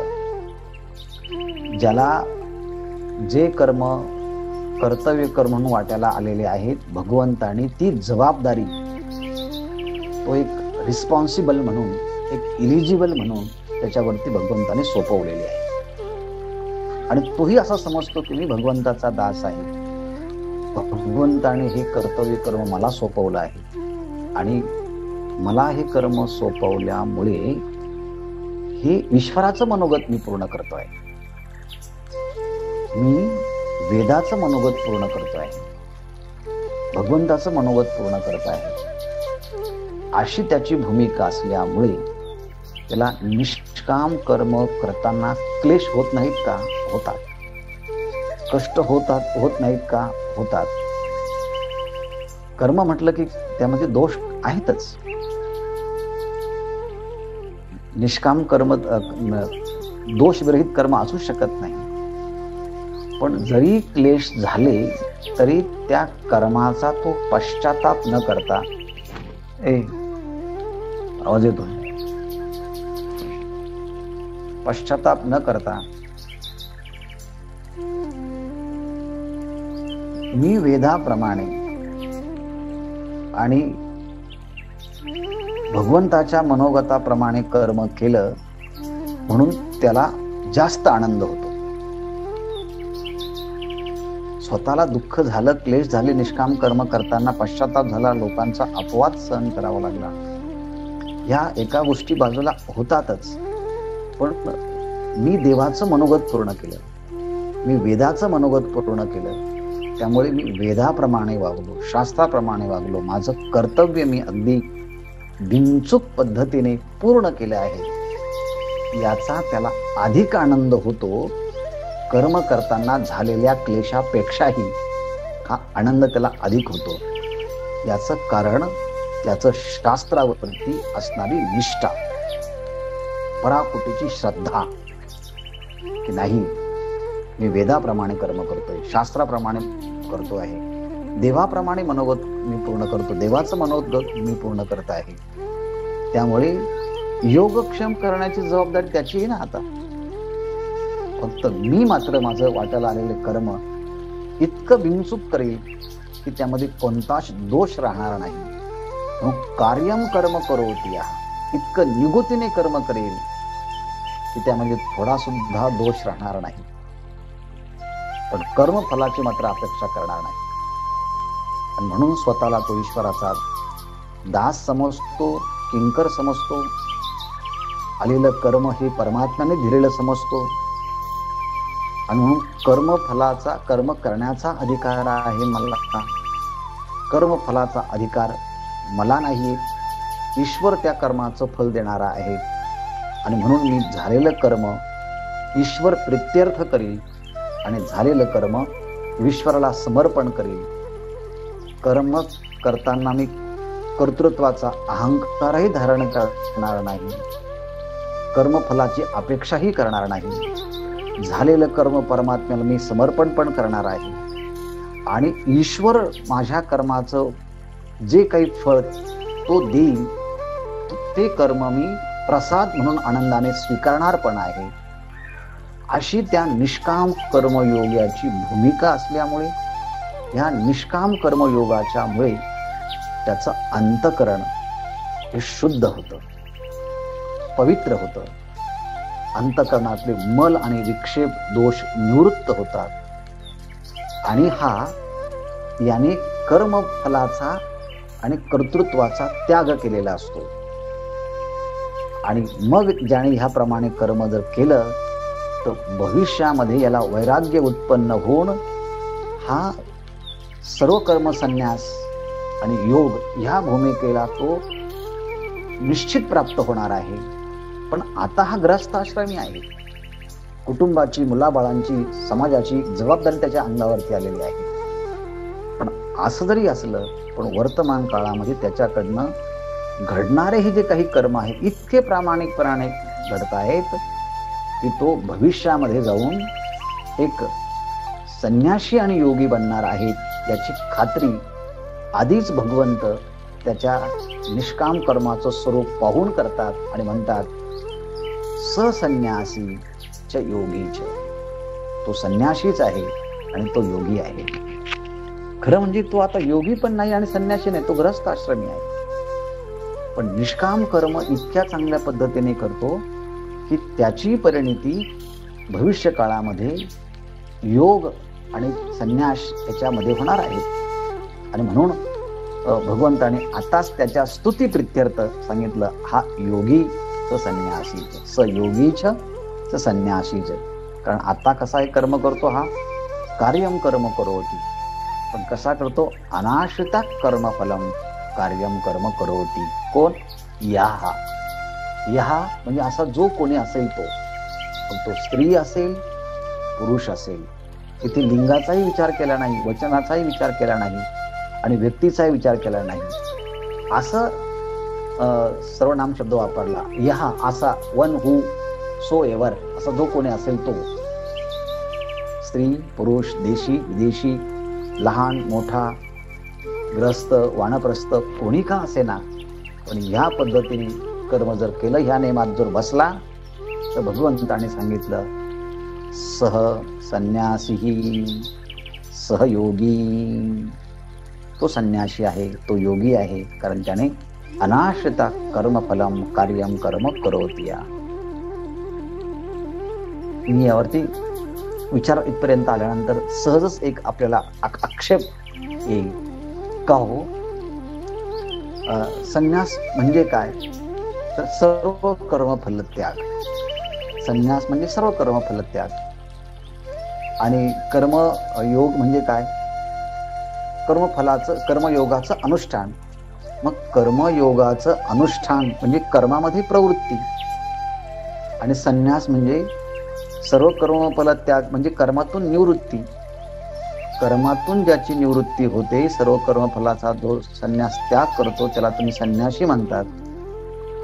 ज्याला जे कर्म कर्तव्य कर्म म्हणून वाट्याला आलेले आहेत, भगवंताने ती जबाबदारी तो एक रिस्पॉन्सिबल म्हणून, एक इलिजिबल म्हणून त्याच्यावरती भगवंताने सोपवलेली आहे. आणि तोही असा समजतो की मी भगवंताचा दास आहे, भगवंताने हे कर्तव्य कर्म मला सोपवलं आहे, आणि मला हे कर्म सोपवल्यामुळे हे ईश्वराचं मनोगत मी पूर्ण करतोय, मी वेदाचं मनोगत पूर्ण करतोय, भगवंताचं मनोगत पूर्ण करत आहे. अशी त्याची भूमिका असल्यामुळे त्याला निष्काम कर्म करताना क्लेश होत नाहीत का? होतात. कष्ट होत नाहीत का? होतात. कर्म म्हटलं की त्यामध्ये दोष आहेतच. निष्काम कर्म दोषविरहित कर्म असू शकत नाही. पण जरी क्लेश झाले तरी त्या कर्माचा तो पश्चाताप न करता, आवाज येतो, पश्चाताप न करता मी वेदाप्रमाणे आणि भगवंताच्या मनोगताप्रमाणे कर्म केलं म्हणून त्याला जास्त आनंद होतो. स्वतःला दुःख झालं, क्लेश झाले, निष्काम कर्म करताना पश्चाताप झाला, लोकांचा अपवाद सहन करावा लागला, या एका गोष्टी बाजूला होतातच. पण मी देवाचं मनोगत पूर्ण केलं, मी वेदाचं मनोगत पूर्ण केलं, त्यामुळे मी वेदाप्रमाणे वागलो, शास्त्राप्रमाणे वागलो, माझं कर्तव्य मी अगदी बिनचूक पद्धतीने पूर्ण केलं आहे, याचा त्याला अधिक आनंद होतो. कर्म करताना झालेल्या क्लेशापेक्षाही हा आनंद त्याला अधिक होतो. याचं कारण त्याचं शास्त्रावरती असणारी निष्ठा, पराकुटीची श्रद्धा, की नाही मी वेदाप्रमाणे कर्म करतोय, शास्त्राप्रमाणे करतो आहे, देवाप्रमाणे मनोगत मी पूर्ण करतो, देवाचं मनोगत मी पूर्ण करत आहे. त्यामुळे योगक्षम करण्याची जबाबदारी त्याची आहे ना. आता फक्त मी मात्र माझं वाट्याला आलेले कर्म इतकं बिनचूक करेल की त्यामध्ये कोणताच दोष राहणार नाही. कार्यम कर्म करोति, इतकं निगुतीने कर्म करेल की त्यामध्ये थोडा सुद्धा दोष राहणार नाही. पण कर्मफलाची मात्र अपेक्षा करणार नाही. आणि म्हणून स्वतःला तो ईश्वराचा दास समजतो, किंकर समजतो, आलेलं कर्म हे परमात्म्याने दिलेलं समजतो. आणि म्हणून कर्मफलाचा, कर्म करण्याचा अधिकार आहे मला, कर्मफलाचा अधिकार मला नाही, ईश्वर त्या कर्माचं फल देणारा आहे. आणि म्हणून मी झालेलं कर्म ईश्वर प्रित्यर्थ करील आणि झालेलं कर्म ईश्वराला समर्पण करील. कर्म करताना मी कर्तृत्वाचा अहंकारही धारण करणार नाही, कर्मफलाची अपेक्षाही करणार नाही. झालेलं कर्म परमात्म्याला मी समर्पण पण करणार आहे. आणि ईश्वर माझ्या कर्माचं जे काही फळ तो देईल ते कर्म मी प्रसाद म्हणून आनंदाने स्वीकारणार पण आहे. अशी त्या निष्काम कर्मयोगाची भूमिका असल्यामुळे ह्या निष्काम कर्मयोगाच्या मुळे त्याचं अंतःकरण हे शुद्ध होतं, पवित्र होतं. अंतःकरणातले मल आणि विक्षेप दोष निवृत्त होतात आणि याने कर्मफलाचा आणि कर्तृत्वाचा त्याग केलेला असतो. आणि मग ज्याने ह्याप्रमाणे कर्म जर केलं तर भविष्यामध्ये याला वैराग्य उत्पन्न होऊन हा सर्व कर्म संन्यास आणि योग ह्या भूमिकेला तो निश्चित प्राप्त होणार आहे. पण आता हा ग्रहस्थाश्रमी आहे. कुटुंबाची, मुलाबाळांची, समाजाची जबाबदारी त्याच्या अंगावरती आलेली आहे. पण असं जरी असलं पण वर्तमान काळामध्ये त्याच्याकडनं घडणारे हे जे काही कर्म आहे इतके प्रामाणिकपणाने घडत आहेत की तो भविष्यामध्ये जाऊन एक संन्यासी आणि योगी बनणार आहेत याची खात्री आधीच भगवंत त्याच्या निष्काम कर्माचं स्वरूप पाहून करतात आणि म्हणतात ससन्यासी च योगी च. तो संन्यासीच आहे आणि तो योगी आहे. खरं म्हणजे तो आता योगी पण नाही आणि संन्यासी नाही, तो ग्रहस्थाश्रमी आहे. पण निष्काम कर्म इतक्या चांगल्या पद्धतीने करतो की त्याची परिणिती भविष्य काळामध्ये योग आणि संन्यास याच्यामध्ये होणार आहे. आणि म्हणून भगवंताने आताच त्याच्या स्तुती प्रित्यर्थ सांगितलं हा योगी च संन्यासीच, स योगीच च संन्यासीच. कारण आता कसा हे कर्म करतो हा कार्यम कर्म करोती, पण कसा करतो अनाश्रिता कर्मफलम कार्यम कर्म करोती. कोण? याहा. याहा म्हणजे असा जो कोणी असेल तो स्त्री असेल पुरुष असेल, इथे लिंगाचाही विचार केला नाही, वचनाचाही विचार केला नाही आणि व्यक्तीचाही विचार केला नाही. असं सर्वनाम शब्द वापरला. यहा असा, वन हू सो एव्हर, असा जो कोणी असेल तो, स्त्री पुरुष, देशी विदेशी, लहान मोठा, ग्रस्त वानप्रस्थ, कोणी का असेना, पण ह्या पद्धतीने कर्म जर केलं, ह्या नियमात जर बसला तर भगवंताने सांगितलं सह संन्यासी सहयोगी. तो संन्यासी आहे, तो योगी आहे, कारण त्याने अनाश्रिता कर्मफलम कार्यम कर्म करोतिया. मी यावरती विचार इथपर्यंत आल्यानंतर सहजच एक आपल्याला आक्षेप येईल का हो, संन्यास म्हणजे काय? तर सर्व कर्मफल त्याग. संन्यास म्हणजे सर्व कर्मफल त्याग. आणि कर्मयोग म्हणजे काय? कर्मफलाचं, कर्मयोगाचं अनुष्ठान. मग कर्मयोगाचं अनुष्ठान म्हणजे कर्मामध्ये प्रवृत्ती, आणि संन्यास म्हणजे सर्व कर्मफल त्याग म्हणजे कर्मातून निवृत्ती. कर्मातून ज्याची निवृत्ती होते, सर्व कर्मफलाचा जो संन्यास त्याग करतो त्याला तुम्ही संन्यासी म्हणतात.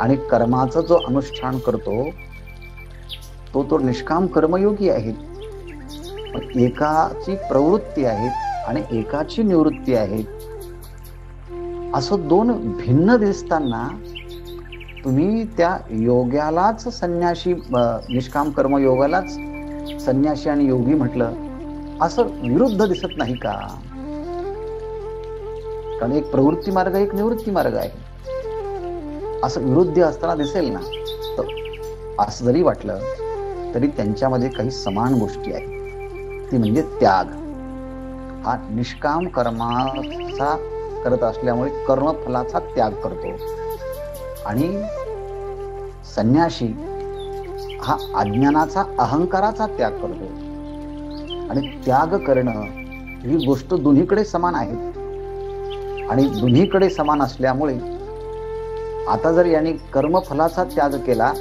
आणि कर्माचं जो अनुष्ठान करतो तो निष्काम कर्मयोगी आहे. एकाची प्रवृत्ती आहे आणि एकाची निवृत्ती आहे. असं दोन भिन्न दिसताना तुम्ही त्या योग्यालाच संन्यासी, निष्काम कर्मयोगालाच संन्यासी आणि योगी म्हटलं, असं विरुद्ध दिसत नाही का? कारण एक प्रवृत्ती मार्ग, एक निवृत्ती मार्ग आहे. असं विरुद्ध असताना दिसेल ना? तर असं जरी वाटलं तरी त्यांच्यामध्ये काही समान गोष्टी आहेत. ती म्हणजे त्याग. हा निष्काम कर्माचा करत असल्यामुळे कर्मफलाचा त्याग करतो, आणि संन्यासी हा अज्ञानाचा, अहंकाराचा त्याग करतो. आणि त्याग करणं ही गोष्ट दोन्हीकडे समान आहे. आणि दोन्हीकडे समान असल्यामुळे आता जर यांनी कर्मफलाचा त्याग केला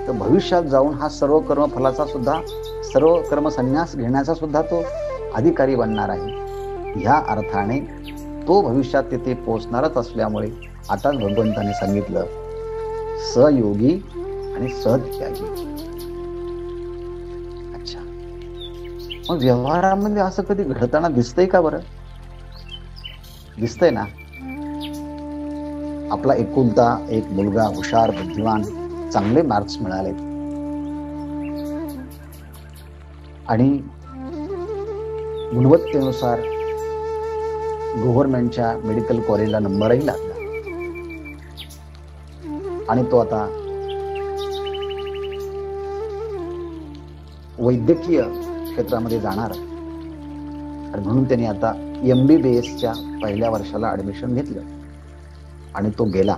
तर भविष्यात जाऊन हा सर्व कर्मफलाचा सुद्धा, सर्व कर्म संन्यास घेण्याचा सुद्धा तो अधिकारी बनणार आहे. ह्या अर्थाने तो भविष्यात तिथे पोहोचणारच असल्यामुळे आताच भगवंताने सांगितलं सहयोगी आणि सहत्यागी. अच्छा, मग व्यवहारामध्ये असं कधी घडताना दिसतंय का बरं? दिसतंय ना. आपला एकुलता एक मुलगा, हुशार, बुद्धिमान, चांगले मार्क्स मिळाले आणि गुणवत्तेनुसार गव्हर्नमेंटच्या मेडिकल कॉलेजला नंबरही लागला आणि तो आता वैद्यकीय क्षेत्रामध्ये जाणार आणि म्हणून त्यांनी आता MBBSच्या पहिल्या वर्षाला ऍडमिशन घेतलं आणि तो गेला.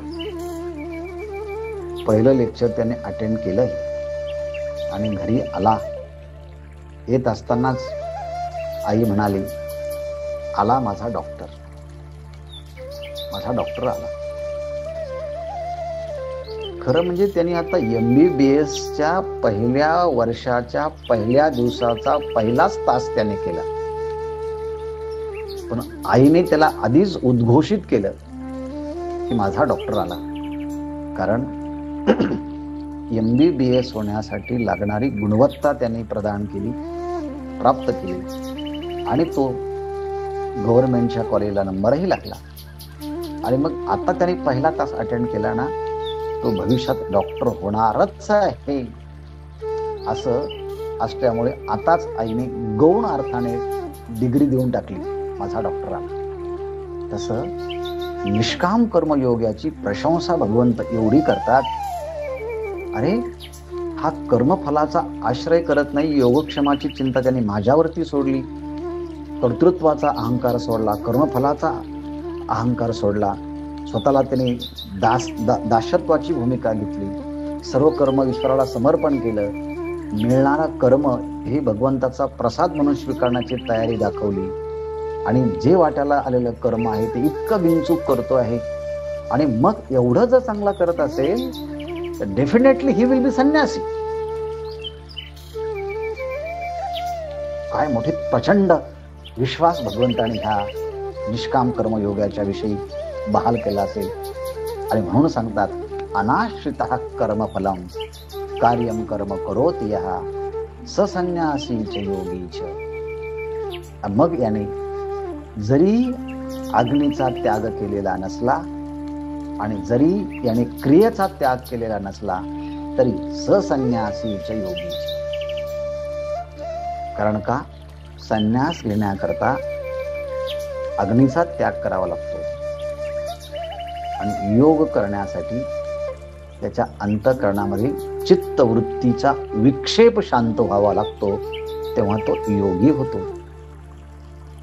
पहिलं लेक्चर त्याने अटेंड केलं आणि घरी आला. येत असतानाच आई म्हणाली, आला माझा डॉक्टर, माझा डॉक्टर आला. खरं म्हणजे त्यांनी आता MBBSच्या पहिल्या वर्षाच्या पहिल्या दिवसाचा पहिलाच तास त्याने केला, पण आईने त्याला आधीच उद्घोषित केलं की माझा डॉक्टर आला. कारण MBBS होण्यासाठी लागणारी गुणवत्ता त्यांनी प्रदान केली, प्राप्त केली आणि तो गव्हर्नमेंटच्या कॉलेजला नंबरही लागला. आणि मग आता त्याने पहिला तास अटेंड केला ना, तो भविष्यात डॉक्टर होणारच आहे असं असल्यामुळे आताच आईने गौण अर्थाने डिग्री देऊन टाकली, माझा डॉक्टर आला. तसं निष्काम कर्मयोगाची प्रशंसा भगवंत एवढी करतात, अरे हा कर्मफलाचा आश्रय करत नाही, योगक्षेमाची चिंता त्यांनी माझ्यावरती सोडली, कर्तृत्वाचा अहंकार सोडला, कर्मफलाचा अहंकार सोडला, स्वतःला त्यांनी दासत्वाची भूमिका घेतली, सर्व कर्म ईश्वराला समर्पण केलं, मिळणारा कर्म हे भगवंताचा प्रसाद म्हणून स्वीकारण्याची तयारी दाखवली आणि जे वाट्याला आलेलं कर्म आहे ते इतकं बिनचूक करतो आहे. आणि मग एवढं जर चांगला करत असेल तर डेफिनेटली ही विल बी संन्यासी. काय मोठे प्रचंड विश्वास भगवंताने ह्या निष्काम कर्मयोगाच्या विषयी बहाल केला असेल. आणि म्हणून सांगतात, अनाश्रितः कर्मफलम कार्यम कर्म करोति यः ससन्यासी च योगी च. मग याने जरी अग्नीचा त्याग केलेला नसला आणि जरी याने क्रियेचा त्याग केलेला नसला तरी ससन्यासी च योगी च. कारण का, संन्यास घेण्याकरता अग्नीचा त्याग करावा लागतो आणि योग करण्यासाठी त्याच्या अंतःकरणामध्ये चित्तवृत्तीचा विक्षेप शांत व्हावा लागतो, तेव्हा तो योगी होतो.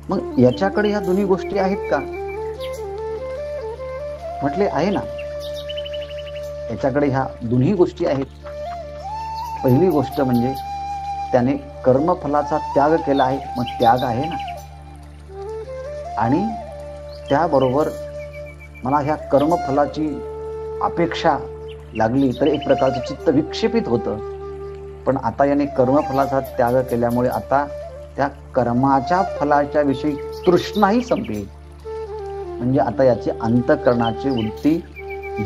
मग याच्याकडे ह्या दोन्ही गोष्टी आहेत का? म्हटले आहे ना, याच्याकडे ह्या दोन्ही गोष्टी आहेत. पहिली गोष्ट म्हणजे त्याने कर्मफलाचा त्याग केला आहे, मग त्याग आहे ना. आणि त्याबरोबर मला ह्या कर्मफलाची अपेक्षा लागली तर एक प्रकारचं चित्त विक्षेपित होतं. पण आता याने कर्मफलाचा त्याग केल्यामुळे आता त्या कर्माच्या फलाच्या विषयी तृष्णाही संपली. म्हणजे आता याची अंतःकरणाची वृत्ती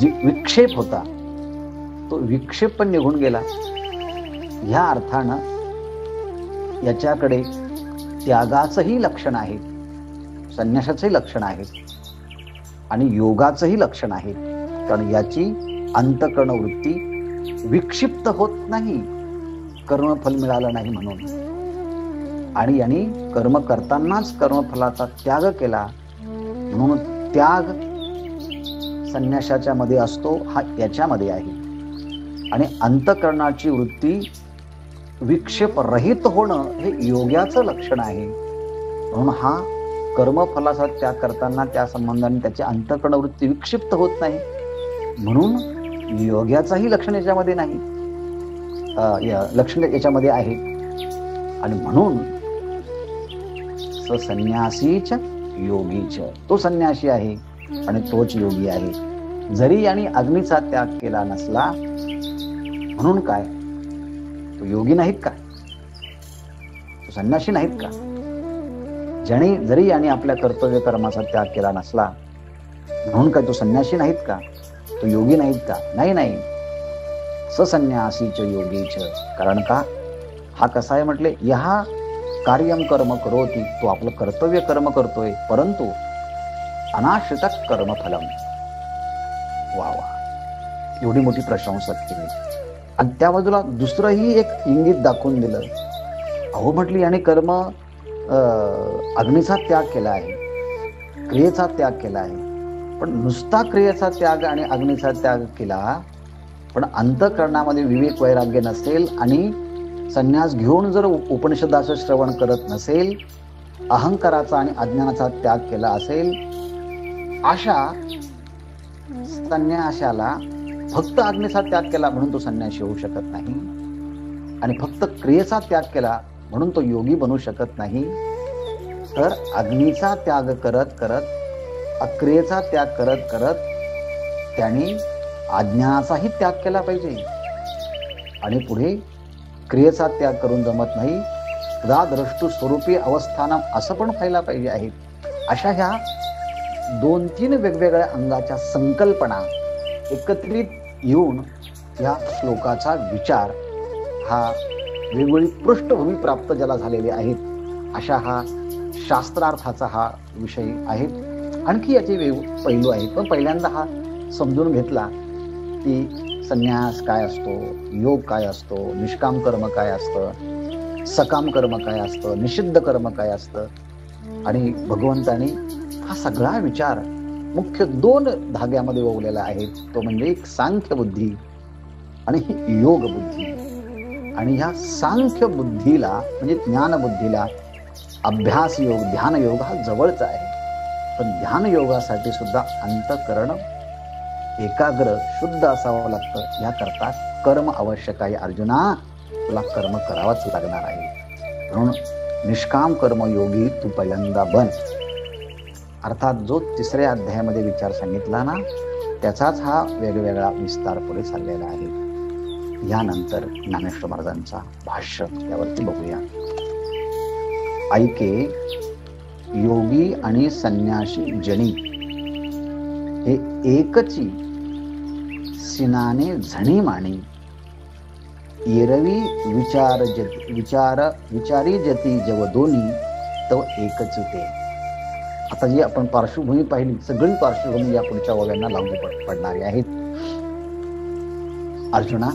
जी विक्षेप होता तो विक्षेप पण निघून गेला. ह्या अर्थानं याच्याकडे त्यागाचंही लक्षण आहे, संन्यासाचंही लक्षण आहे आणि योगाचंही लक्षण आहे. कारण याची अंतःकरण वृत्ती विक्षिप्त होत नाही कर्मफल मिळालं नाही म्हणून. आणि यांनी कर्म करतानाच कर्मफलाचा त्याग केला म्हणून त्याग संन्यासाच्या मध्ये असतो, हा याच्यामध्ये आहे. आणि अंतःकरणाची वृत्ती विक्षेप रहित होणं हे योगाचं लक्षण आहे. म्हणून हा कर्मफलाचा त्याग करताना त्या संबंधाने त्याची अंतःकरण वृत्ती विक्षिप्त होत नाही, म्हणून योगाचाही लक्षण याच्यामध्ये नाही, लक्षण याच्यामध्ये आहे. आणि म्हणून संन्यासीच योगीच, तो संन्यासी आहे आणि तोच योगी आहे. जरी याने अग्नीचा त्याग केला नसला म्हणून काय, तो योगी नाहीत का, तो संन्यासी नाहीत का? ज्याने जरी याने आपल्या कर्तव्य कर्माचा त्याग केला नसला म्हणून काय तो संन्यासी नाहीत का, तो योगी नाहीत का? नाही नाही, ससन्यासीच योगीच. कारण का, हा कसा आहे म्हटले, ह्या कार्यम कर्म करोती, तो आपलं कर्तव्य कर्म करतोय, परंतु अनाश्रित कर्मफलम. वा वा, एवढी मोठी प्रशंसा केली. आणि त्या बाजूला दुसरंही एक इंगित दाखवून दिलं. अहो म्हटली याने कर्म अग्नीचा त्याग केला आहे क्रियेचा त्याग केला आहे. पण नुसता क्रियेचा त्याग आणि अग्नीचा त्याग केला, पण अंतःकरणामध्ये विवेक वैराग्य नसेल आणि संन्यास घेऊन जर उपनिषदाचं श्रवण करत नसेल, अहंकाराचा आणि अज्ञानाचा त्याग केला असेल, अशा संन्याशाला फक्त अग्नीचा त्याग केला म्हणून तो संन्यासी होऊ शकत नाही, आणि फक्त क्रियेचा त्याग केला म्हणून तो योगी बनू शकत नाही. तर अग्नीचा त्याग करत करत, अक्रियेचा त्याग करत करत त्यांनी अज्ञानाचाही त्याग केला पाहिजे. आणि पुढे क्रियेचा त्याग करून जमत नाही, सदा द्रष्टू स्वरूपी अवस्थानं असं पण व्हायला पाहिजे आहे. अशा ह्या 2-3 वेगवेगळ्या अंगाच्या संकल्पना एकत्रित येऊन या श्लोकाचा विचार हा वेगवेगळी पृष्ठभूमी प्राप्त ज्याला झालेली आहेत, अशा हा शास्त्रार्थाचा हा विषय आहे. आणखी याचे पैलू आहेत, पण पहिल्यांदा हा समजून घेतला की संन्यास काय असतो, योग काय असतो, निष्काम कर्म काय असतं, सकाम कर्म काय असतं, निषिद्ध कर्म काय असतं. आणि भगवंतानी हा सगळा विचार मुख्य 2 धाग्यामध्ये ओवलेला आहे. तो म्हणजे एक सांख्य बुद्धी आणि योग बुद्धी. आणि ह्या सांख्य बुद्धीला म्हणजे ज्ञान बुद्धीला अभ्यास योग, ध्यान योग हा जवळचा आहे. पण ध्यान योगासाठी सुद्धा अंतःकरण एकाग्र शुद्ध असावं लागतं. याकरता कर्म आवश्यक आहे. अर्जुना, तुला कर्म करावंच लागणार आहे. म्हणून निष्काम कर्मयोगी तू पहिल्यांदा बन. अर्थात जो 3ऱ्या अध्यायामध्ये विचार सांगितला ना, त्याचाच हा वेगवेगळा विस्तार पुढे चाललेला आहे. यानंतर ज्ञानेश्वर महाराजांचा भाष्य यावरती बघूया. ऐके योगी आणि संन्यासी जनी हे एकची सिनाने झणी माणी एरवी विचारी जती जव दोन्ही तो एकच ते. आता जी आपण पार्श्वभूमी पाहिली, सगळी पार्श्वभूमी या पुढच्या ओव्यांना लागू पडणारी आहेत. अर्जुना,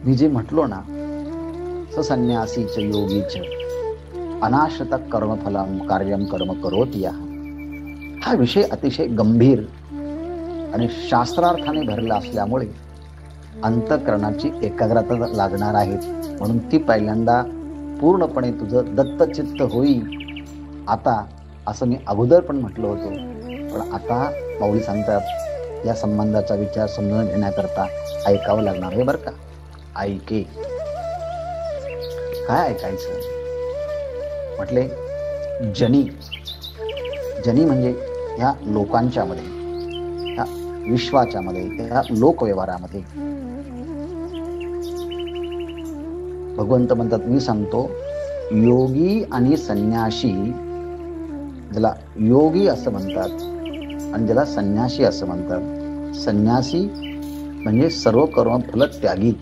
मी जे म्हटलो ना, ससन्यासीच योगीच अनाश्रित कर्मफलम कार्यम कर्म करोति, हा विषय अतिशय गंभीर आणि शास्त्रार्थाने भरला असल्यामुळे अंतःकरणाची एकाग्रता लागणार आहे. म्हणून ती पहिल्यांदा पूर्णपणे तुझं दत्तचित्त होईल. आता असं मी अगोदर पण म्हटलं होतं, पण आता माऊली सांगतात या संबंधाचा विचार समजून घेण्याकरता ऐकावं लागणार आहे बरं का. ऐके, काय ऐकायचं म्हटले, जनी. जनी म्हणजे ह्या लोकांच्या मध्ये, ह्या विश्वाच्या मध्ये, ह्या लोकव्यवहारामध्ये भगवंत म्हणतात, मी सांगतो, योगी आणि संन्याशी, ज्याला योगी असं म्हणतात आणि ज्याला संन्याशी असं म्हणतात. संन्यासी म्हणजे सर्व कर्म फल त्यागी,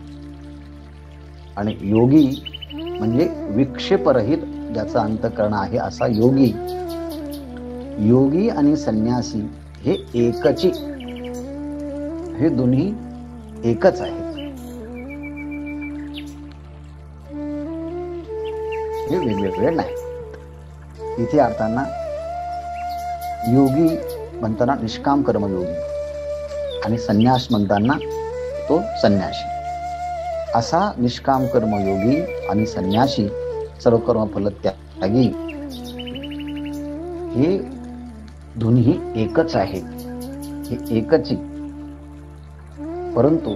आणि योगी म्हणजे विक्षेपरहित ज्याचा अंतःकरण आहे असा योगी. योगी आणि संन्यासी हे एकची, हे दोन्ही एकच आहेत. हे वेगवेगळे नाही. इथे अर्थांना योगी म्हणताना निष्काम कर्मयोगी आणि संन्यास म्हणताना तो संन्यासी. असा निष्काम कर्मयोगी आणि संन्यासी सर्व कर्म फल त्यागी हे दोन्ही एकच आहेत. हे एकची, परंतु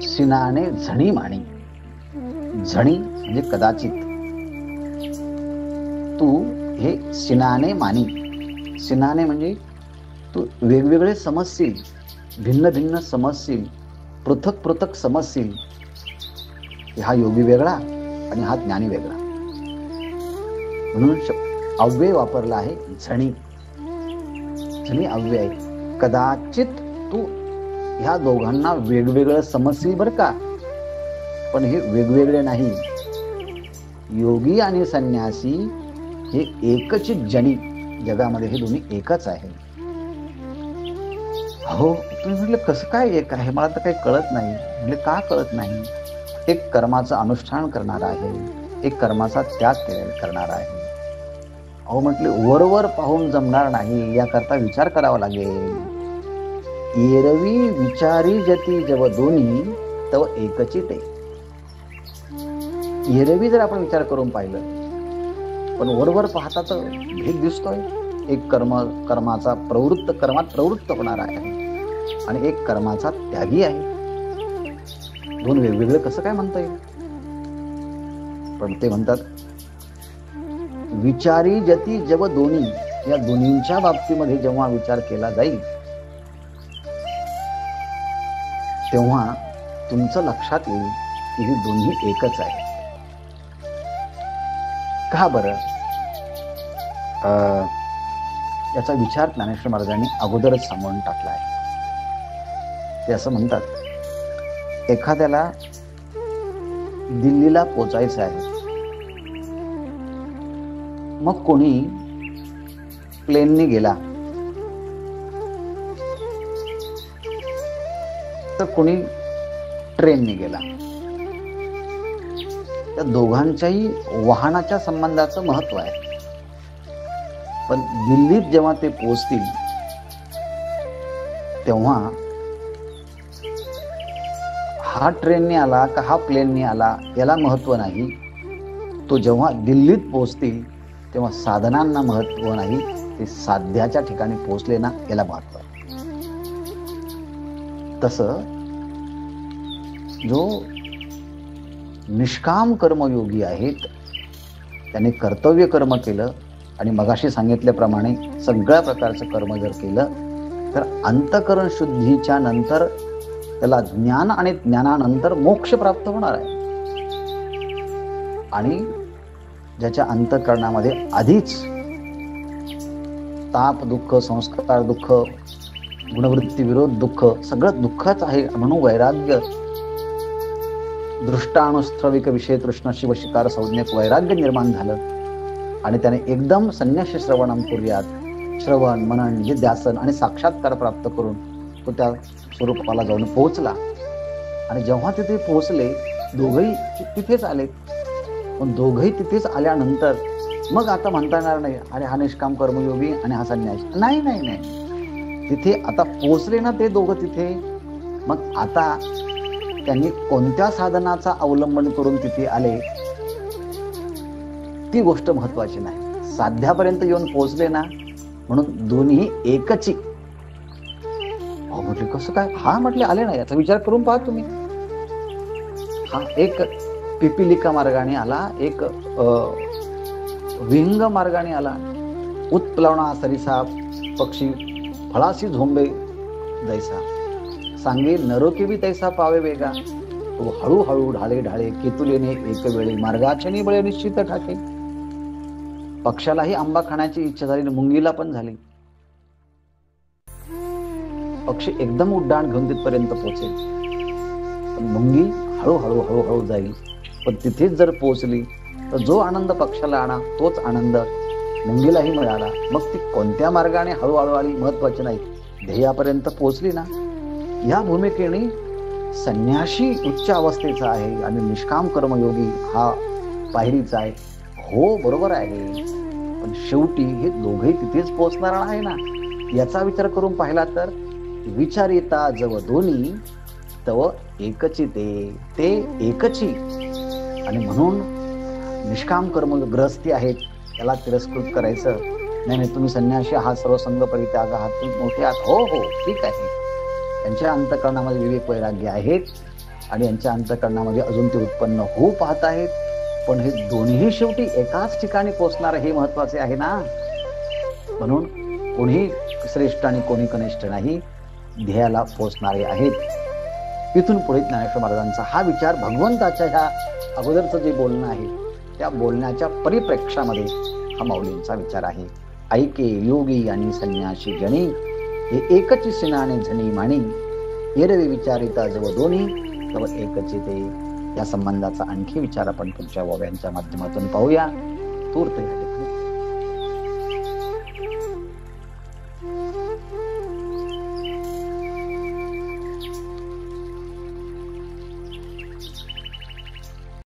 सिनाने झणी माणी. झणी म्हणजे कदाचित. तू हे सिनाने मानी. सिनाने म्हणजे तू वेगवेगळे समजशील, भिन्न भिन्न समजशील, पृथक पृथक समजशील. हा योगी वेगळा आणि हा ज्ञानी वेगळा, म्हणून अव्यय वापरला आहे. झणी. झणी अव्यय आहे. कदाचित तू ह्या दोघांना वेगवेगळं समजशील बरं का, पण हे वेगवेगळे नाही. योगी आणि संन्यासी हे एकच जनी. जगामध्ये हे दोन्ही एकच आहे. हो, तुम्ही म्हटलं कसं काय एक आहे, मला तर काही कळत नाही. म्हणजे का कळत नाही? एक कर्माचं अनुष्ठान करणार आहे, एक कर्माचा त्याग करणार आहे. अहो म्हटले वरवर पाहून जमणार नाही, याकरता विचार करावा लागेल. एरवी विचारी जती जव दोन्ही तव एकची ते. एरवी जर आपण विचार करून पाहिलं, पण वरवर पाहता तर भेद दिसतोय. एक कर्माचा कर्मात प्रवृत्त होणार आहे आणि एक कर्माचा त्यागी आहे. दोन वेगवेगळे कसं काय म्हणता येईल? पण ते म्हणतात विचारी जती जव दोन्ही, या दोन्हींच्या बाबतीमध्ये जेव्हा विचार केला जाईल तेव्हा तुमचं लक्षात येईल की ही दोन्ही एकच आहे. का बरं? याचा विचार ज्ञानेश्वर महाराजांनी अगोदरच सांगून टाकला आहे. ते असं म्हणतात, एखाद्याला दिल्लीला पोचायचं आहे, मग कोणी प्लेनने गेला तर कोणी ट्रेनने गेला. त्या दोघांच्याही वाहनाच्या संबंधाचं महत्व आहे. पण दिल्लीत जेव्हा ते पोहोचतील तेव्हा हा ट्रेनने आला का हा प्लेनने आला याला महत्व नाही. तो जेव्हा दिल्लीत पोहोचतील तेव्हा साधनांना महत्व नाही, ते साध्याच्या ठिकाणी पोहोचले ना याला महत्व आहे. तसं जो निष्काम कर्मयोगी आहेत त्याने कर्तव्य कर्म केलं आणि मगाशी सांगितल्याप्रमाणे सगळ्या प्रकारचं कर्म जर केलं तर अंतःकरण शुद्धीच्या नंतर त्याला ज्ञान आणि ज्ञानानंतर मोक्ष प्राप्त होणार आहे. आणि ज्याच्या अंतःकरणामध्ये आधीच ताप दुःख, संस्कार दुःख, गुणवृत्ती विरोध दुःख, सगळं दुःखच आहे म्हणून वैराग्य, दृष्टानुस्त्रविक विषय तृष्ण शिव शिकार संज्ञक वैराग्य निर्माण झालं आणि त्याने एकदम संन्यासी श्रवणम कुर्यात, श्रवण मनन जिज्ञासन आणि साक्षात्कार प्राप्त करून तो त्या स्वरूपाला जाऊन पोहोचला. आणि जेव्हा तिथे पोहोचले दोघही तिथेच आले. पण दोघही तिथेच आल्यानंतर मग आता म्हणता येणार नाही अरे हा निष्काम कर्मयोगी आणि हा संन्यासी. नाही नाही नाही, तिथे आता पोहोचले ना ते दोघं तिथे. मग आता त्यांनी कोणत्या साधनाचा अवलंबन करून तिथे आले ती गोष्ट महत्वाची नाही. साध्यापर्यंत येऊन पोहोचले ना म्हणून दोन्ही एकची. म्हटले कसं काय? हा म्हटले आले ना, याचा विचार करून पहा तुम्ही. हा एक पिपिलिका मार्गाने आला, एक विंग मार्गाने आला. उत्प्लवना सरिसा पक्षी फळासी झोंबे जैसा, सांगे नरोकेवी तैसा पावे वेगा. तो हळूहळू ढाळे ढाळे केतुलेने एक वेळी मार्गाचे बळे निश्चित ठाके. पक्षालाही आंबा खाण्याची इच्छा झाली, मुंगीला पण झाली. पक्षी एकदम उड्डाण घेऊन तिथपर्यंत पोहोचेल, पण मुंगी हळूहळू हळूहळू जाईल. पण तिथेच जर पोहोचली तर जो आनंद पक्षाला आणा तोच आनंद मुंगीलाही मिळाला. मग ती कोणत्या मार्गाने हळूहळू आली महत्वाची नाही, ध्येयापर्यंत पोहोचली ना. या भूमिकेने संन्याशी उच्च अवस्थेचा आहे आणि निष्काम कर्मयोगी हा पायरीचा आहे. हो बरोबर आहे, पण शेवटी हे दोघेही तिथेच पोहोचणार आहे ना. याचा विचार करून पाहिला तर विचारिता जव दोन्ही तव एकची ते एकची. आणि म्हणून निष्काम कर्म ग्रहस्थी आहेत त्याला तिरस्कृत करायचं नाही. तुम्ही संन्यासी आहात, सर्व संघ परित्याग आहात, तुम्ही मोठे आहात. हो हो ठीक आहे, यांच्या अंतःकरणामध्ये विवेक वैराग्य आहेत आणि यांच्या अंतःकरणामध्ये अजून ते उत्पन्न होऊ पाहत आहेत. पण हे दोन्ही शेवटी एकाच ठिकाणी पोहोचणार हे महत्वाचे आहे ना. म्हणून कोणी श्रेष्ठ आणि कोणी कनिष्ठ नाही, ध्येयाला पोहोचणारे आहेत. इथून पुढे ज्ञानेश्वर महाराजांचा हा विचार भगवंताच्या ह्या अगोदरचं जे बोलणं आहे त्या बोलण्याच्या परिप्रेक्षामध्ये हा माऊलींचा विचार आहे. ऐके योगी आणि संन्यासी जणी, हे एकच सिनाने झनी माणी. एरवी विचारिता जव दोन्ही तव एकच ते. या संबंधाचा आणखी विचार आपण पुढच्या ओव्यांच्या माध्यमातून पाहूया. तूर्त